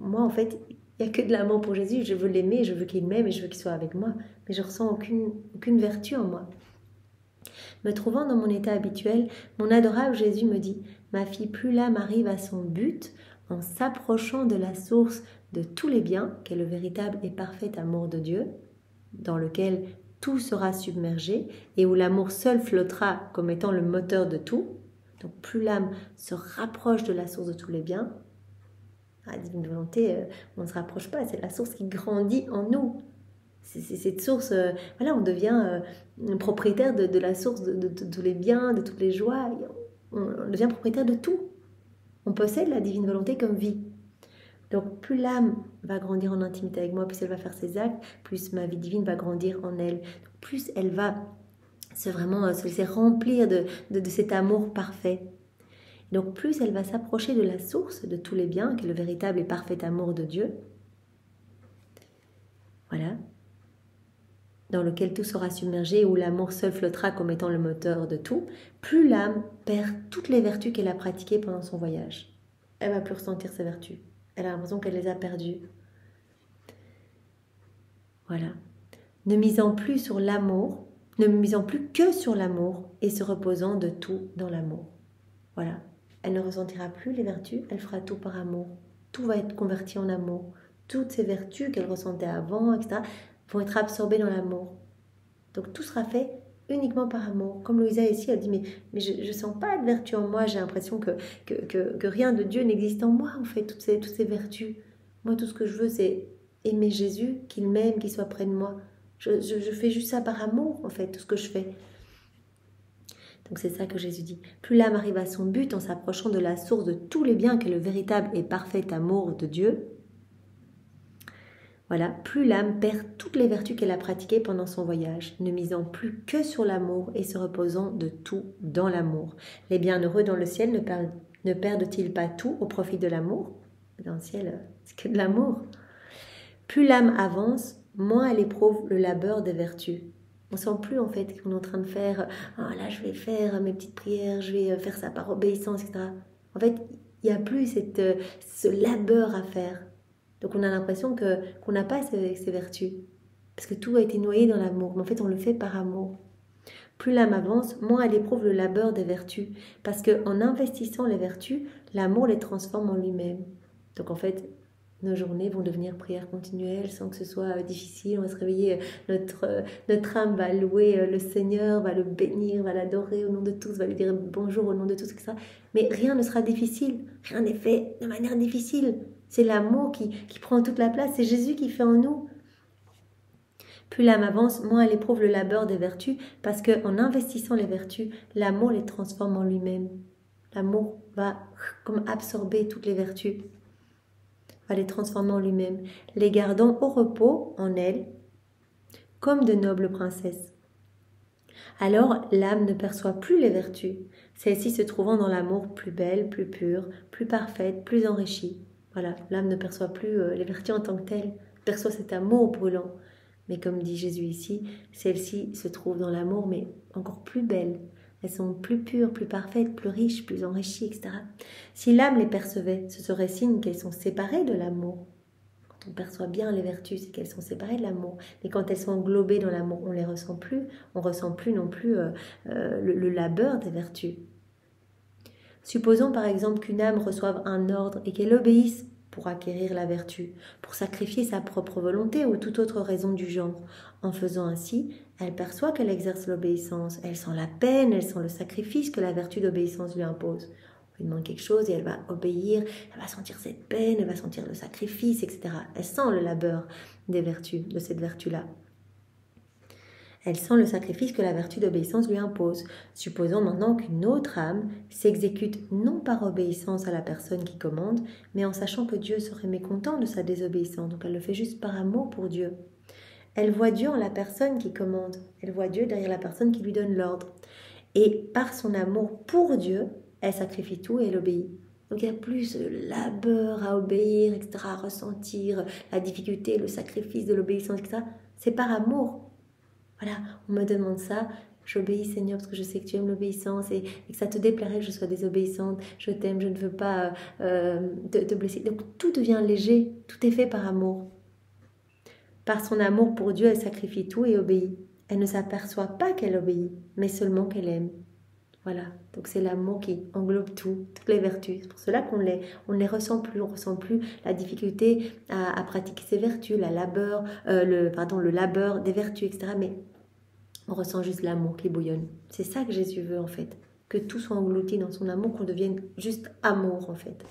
Moi, en fait, il n'y a que de l'amour pour Jésus. Je veux l'aimer, je veux qu'il m'aime et je veux qu'il soit avec moi. Mais je ne ressens aucune vertu en moi. Me trouvant dans mon état habituel, mon adorable Jésus me dit « Ma fille, plus l'âme arrive à son but, en s'approchant de la source de tous les biens, qu'est le véritable et parfait amour de Dieu, dans lequel tout sera submergé et où l'amour seul flottera comme étant le moteur de tout. Donc plus l'âme se rapproche de la source de tous les biens, la divine volonté, on ne se rapproche pas, c'est la source qui grandit en nous. C'est cette source, voilà, on devient propriétaire de la source de tous les biens, de toutes les joies, on devient propriétaire de tout. On possède la divine volonté comme vie. Donc plus l'âme va grandir en intimité avec moi, plus elle va faire ses actes, plus ma vie divine va grandir en elle. Donc, plus elle va se laisser remplir de cet amour parfait. Donc plus elle va s'approcher de la source de tous les biens, qui est le véritable et parfait amour de Dieu. Voilà. Dans lequel tout sera submergé, où l'amour seul flottera comme étant le moteur de tout, plus l'âme perd toutes les vertus qu'elle a pratiquées pendant son voyage. Elle ne va plus ressentir ses vertus. Elle a l'impression qu'elle les a perdues. Voilà. Ne misant plus sur l'amour, ne misant plus que sur l'amour et se reposant de tout dans l'amour. Voilà. Elle ne ressentira plus les vertus, elle fera tout par amour. Tout va être converti en amour. Toutes ces vertus qu'elle ressentait avant, etc., vont être absorbées dans l'amour. Donc tout sera fait uniquement par amour. Comme Louisa ici, elle dit, mais je ne sens pas de vertu en moi, j'ai l'impression que rien de Dieu n'existe en moi, en fait, toutes ces vertus. Moi, tout ce que je veux, c'est aimer Jésus, qu'il m'aime, qu'il soit près de moi. Je fais juste ça par amour, en fait, tout ce que je fais. Donc c'est ça que Jésus dit. Plus l'âme arrive à son but en s'approchant de la source de tous les biens qu'est le véritable et parfait amour de Dieu, voilà, plus l'âme perd toutes les vertus qu'elle a pratiquées pendant son voyage, ne misant plus que sur l'amour et se reposant de tout dans l'amour. Les bienheureux dans le ciel ne perdent-ils pas tout au profit de l'amour? Dans le ciel, c'est que de l'amour. Plus l'âme avance, moins elle éprouve le labeur des vertus. On ne sent plus en fait qu'on est en train de faire « Ah là, je vais faire mes petites prières, je vais faire ça par obéissance, etc. » En fait, il n'y a plus ce labeur à faire. Donc on a l'impression qu'on n'a pas ces vertus, parce que tout a été noyé dans l'amour. Mais en fait, on le fait par amour. Plus l'âme avance, moins elle éprouve le labeur des vertus, parce qu'en investissant les vertus, l'amour les transforme en lui-même. Donc en fait, nos journées vont devenir prières continuelles sans que ce soit difficile. On va se réveiller, notre âme va louer le Seigneur, va le bénir, va l'adorer au nom de tous, va lui dire bonjour au nom de tous, etc. Mais rien ne sera difficile, rien n'est fait de manière difficile. C'est l'amour qui prend toute la place, c'est Jésus qui fait en nous. Plus l'âme avance, moins elle éprouve le labeur des vertus, parce qu'en investissant les vertus, l'amour les transforme en lui-même. L'amour va comme absorber toutes les vertus. va les transformer en lui-même, les gardant au repos en elle, comme de nobles princesses. Alors l'âme ne perçoit plus les vertus, celles-ci se trouvant dans l'amour plus belle, plus pure, plus parfaite, plus enrichie. Voilà, l'âme ne perçoit plus les vertus en tant que telles, perçoit cet amour brûlant. Mais comme dit Jésus ici, celles-ci se trouvent dans l'amour, mais encore plus belles. Elles sont plus pures, plus parfaites, plus riches, plus enrichies, etc. Si l'âme les percevait, ce serait signe qu'elles sont séparées de l'amour. Quand on perçoit bien les vertus, c'est qu'elles sont séparées de l'amour. Mais quand elles sont englobées dans l'amour, on ne les ressent plus. On ne ressent plus non plus le labeur des vertus. Supposons par exemple qu'une âme reçoive un ordre et qu'elle obéisse pour acquérir la vertu, pour sacrifier sa propre volonté ou toute autre raison du genre. En faisant ainsi, elle perçoit qu'elle exerce l'obéissance, elle sent la peine, elle sent le sacrifice que la vertu d'obéissance lui impose. On lui demande quelque chose et elle va obéir, elle va sentir cette peine, elle va sentir le sacrifice, etc. Elle sent le labeur des vertus, de cette vertu-là. Elle sent le sacrifice que la vertu d'obéissance lui impose. Supposons maintenant qu'une autre âme s'exécute non par obéissance à la personne qui commande, mais en sachant que Dieu serait mécontent de sa désobéissance. Donc elle le fait juste par amour pour Dieu. Elle voit Dieu en la personne qui commande. Elle voit Dieu derrière la personne qui lui donne l'ordre. Et par son amour pour Dieu, elle sacrifie tout et elle obéit. Donc il y a plus de labeur à obéir, etc., à ressentir la difficulté, le sacrifice de l'obéissance, etc. C'est par amour. Voilà, on me demande ça, j'obéis Seigneur parce que je sais que tu aimes l'obéissance et que ça te déplairait que je sois désobéissante, je t'aime, je ne veux pas te blesser. Donc tout devient léger, tout est fait par amour. Par son amour pour Dieu, elle sacrifie tout et obéit. Elle ne s'aperçoit pas qu'elle obéit, mais seulement qu'elle aime. Voilà, donc c'est l'amour qui englobe tout, toutes les vertus. C'est pour cela qu'on ne les ressent plus, on ne ressent plus la difficulté à pratiquer ces vertus, le labeur des vertus, etc. Mais on ressent juste l'amour qui bouillonne. C'est ça que Jésus veut en fait, que tout soit englouti dans son amour, qu'on devienne juste amour en fait.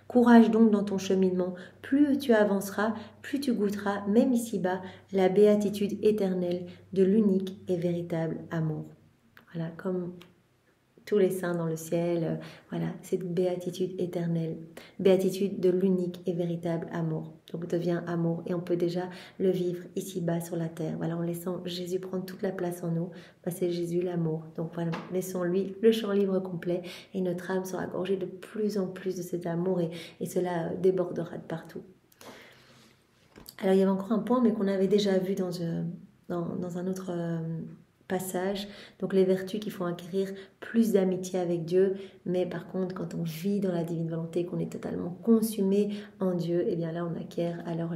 Courage donc dans ton cheminement, plus tu avanceras, plus tu goûteras, même ici-bas, la béatitude éternelle de l'unique et véritable amour. Voilà, comme tous les saints dans le ciel, voilà, cette béatitude éternelle, béatitude de l'unique et véritable amour. Donc devient amour et on peut déjà le vivre ici-bas sur la terre. Voilà, en laissant Jésus prendre toute la place en nous, c'est Jésus l'amour. Donc voilà, laissons-lui le champ libre complet et notre âme sera gorgée de plus en plus de cet amour et cela débordera de partout. Alors il y avait encore un point mais qu'on avait déjà vu dans un autre passage, donc les vertus qui font acquérir plus d'amitié avec Dieu, mais par contre quand on vit dans la divine volonté, qu'on est totalement consumé en Dieu, et bien là on acquiert alors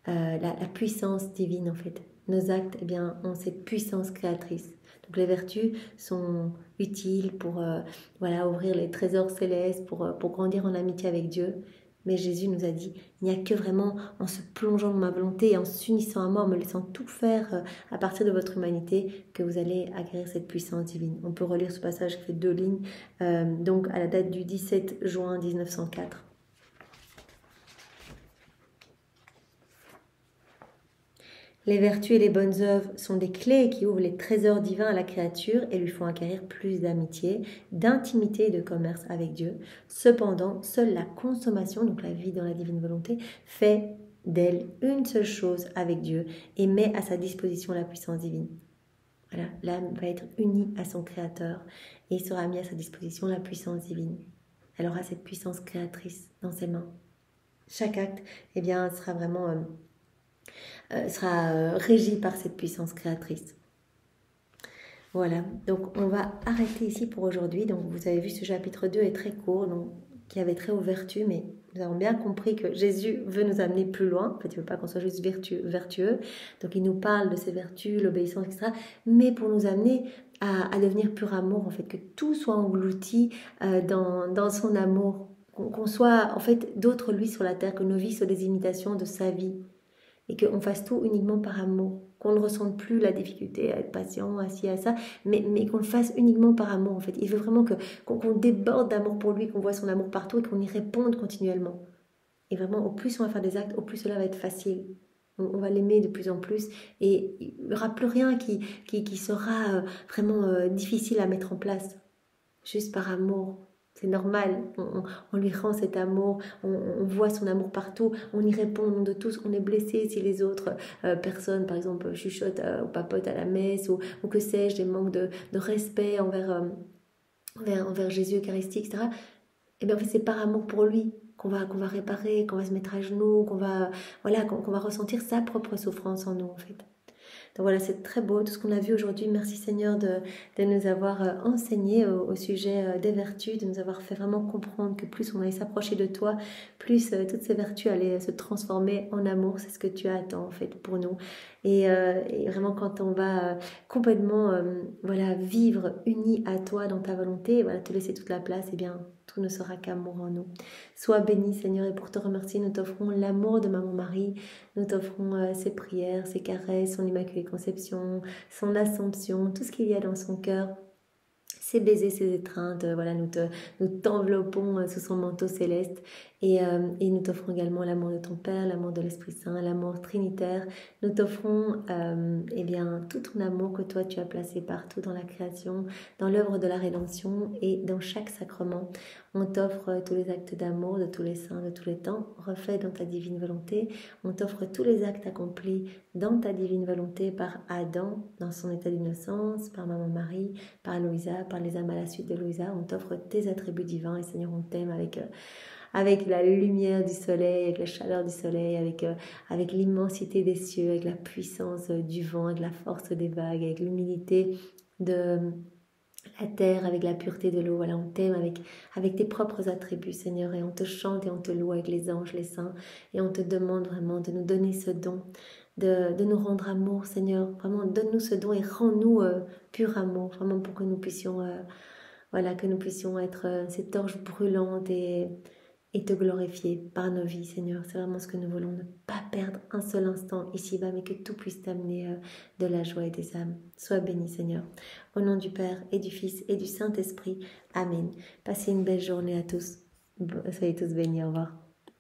la puissance divine en fait. Nos actes ont cette puissance créatrice. Donc les vertus sont utiles pour ouvrir les trésors célestes, pour grandir en amitié avec Dieu. Mais Jésus nous a dit, il n'y a que vraiment en se plongeant dans ma volonté et en s'unissant à moi, en me laissant tout faire à partir de votre humanité, que vous allez acquérir cette puissance divine. On peut relire ce passage qui fait 2 lignes, donc à la date du 17 juin 1904. Les vertus et les bonnes œuvres sont des clés qui ouvrent les trésors divins à la créature et lui font acquérir plus d'amitié, d'intimité et de commerce avec Dieu. Cependant, seule la consommation, donc la vie dans la divine volonté, fait d'elle une seule chose avec Dieu et met à sa disposition la puissance divine. Voilà, l'âme va être unie à son Créateur et il sera mis à sa disposition la puissance divine. Elle aura cette puissance créatrice dans ses mains. Chaque acte sera vraiment... sera régi par cette puissance créatrice. Voilà, donc on va arrêter ici pour aujourd'hui. Donc vous avez vu, ce chapitre 2 est très court, donc qui avait trait aux vertus, mais nous avons bien compris que Jésus veut nous amener plus loin. En fait, il ne veut pas qu'on soit juste vertueux. Donc il nous parle de ces vertus, l'obéissance, etc. Mais pour nous amener à devenir pur amour, en fait, que tout soit englouti dans son amour, qu'on soit en fait d'autres lui sur la terre, que nos vies soient des imitations de sa vie. Et qu'on fasse tout uniquement par amour, qu'on ne ressente plus la difficulté à être patient, assis à ça, mais qu'on le fasse uniquement par amour en fait. Il veut vraiment qu'on déborde d'amour pour lui, qu'on voit son amour partout et qu'on y réponde continuellement. Et vraiment, au plus on va faire des actes, au plus cela va être facile. On va l'aimer de plus en plus et il n'y aura plus rien qui sera vraiment difficile à mettre en place. Juste par amour. c'est normal, on lui rend cet amour, on voit son amour partout, on y répond au nom de tous, on est blessé si les autres personnes, par exemple, chuchotent ou papotent à la messe, ou que sais-je, des manques de respect envers Jésus eucharistique, etc. Et bien en fait, c'est par amour pour lui qu'on va réparer, qu'on va se mettre à genoux, qu'on va ressentir sa propre souffrance en nous, en fait. Donc voilà, c'est très beau tout ce qu'on a vu aujourd'hui. Merci Seigneur de nous avoir enseigné au sujet des vertus, de nous avoir fait vraiment comprendre que plus on allait s'approcher de toi, plus toutes ces vertus allaient se transformer en amour. C'est ce que tu attends en fait pour nous. Et vraiment quand on va complètement vivre uni à toi dans ta volonté, voilà, te laisser toute la place, eh bien tout ne sera qu'amour en nous. Sois béni Seigneur, et pour te remercier, nous t'offrons l'amour de Maman Marie, nous t'offrons ses prières, ses caresses, son Immaculée Conception, son Assomption, tout ce qu'il y a dans son cœur, ses baisers, ses étreintes, voilà, nous t'enveloppons sous son manteau céleste et nous t'offrons également l'amour de ton Père, l'amour de l'Esprit Saint, l'amour trinitaire. Nous t'offrons tout ton amour que toi tu as placé partout dans la création, dans l'œuvre de la rédemption et dans chaque sacrement. On t'offre tous les actes d'amour de tous les saints, de tous les temps, refaits dans ta divine volonté. On t'offre tous les actes accomplis dans ta divine volonté par Adam, dans son état d'innocence, par Maman Marie, par Louisa, par les âmes à la suite de Louisa. On t'offre tes attributs divins et Seigneur, on t'aime avec la lumière du soleil, avec la chaleur du soleil, avec l'immensité des cieux, avec la puissance du vent, avec la force des vagues, avec l'humilité de la terre, avec la pureté de l'eau. Voilà, on t'aime avec tes propres attributs, Seigneur, et on te chante et on te loue avec les anges, les saints, et on te demande vraiment de nous donner ce don, de nous rendre amour, Seigneur. Vraiment, donne-nous ce don et rends-nous pur amour, vraiment pour que nous puissions, être cette torche brûlante et te glorifier par nos vies, Seigneur. C'est vraiment ce que nous voulons, ne pas perdre un seul instant ici-bas, mais que tout puisse t'amener de la joie et des âmes. Sois béni, Seigneur. Au nom du Père et du Fils et du Saint-Esprit. Amen. Passez une belle journée à tous. Soyez tous bénis. Au revoir.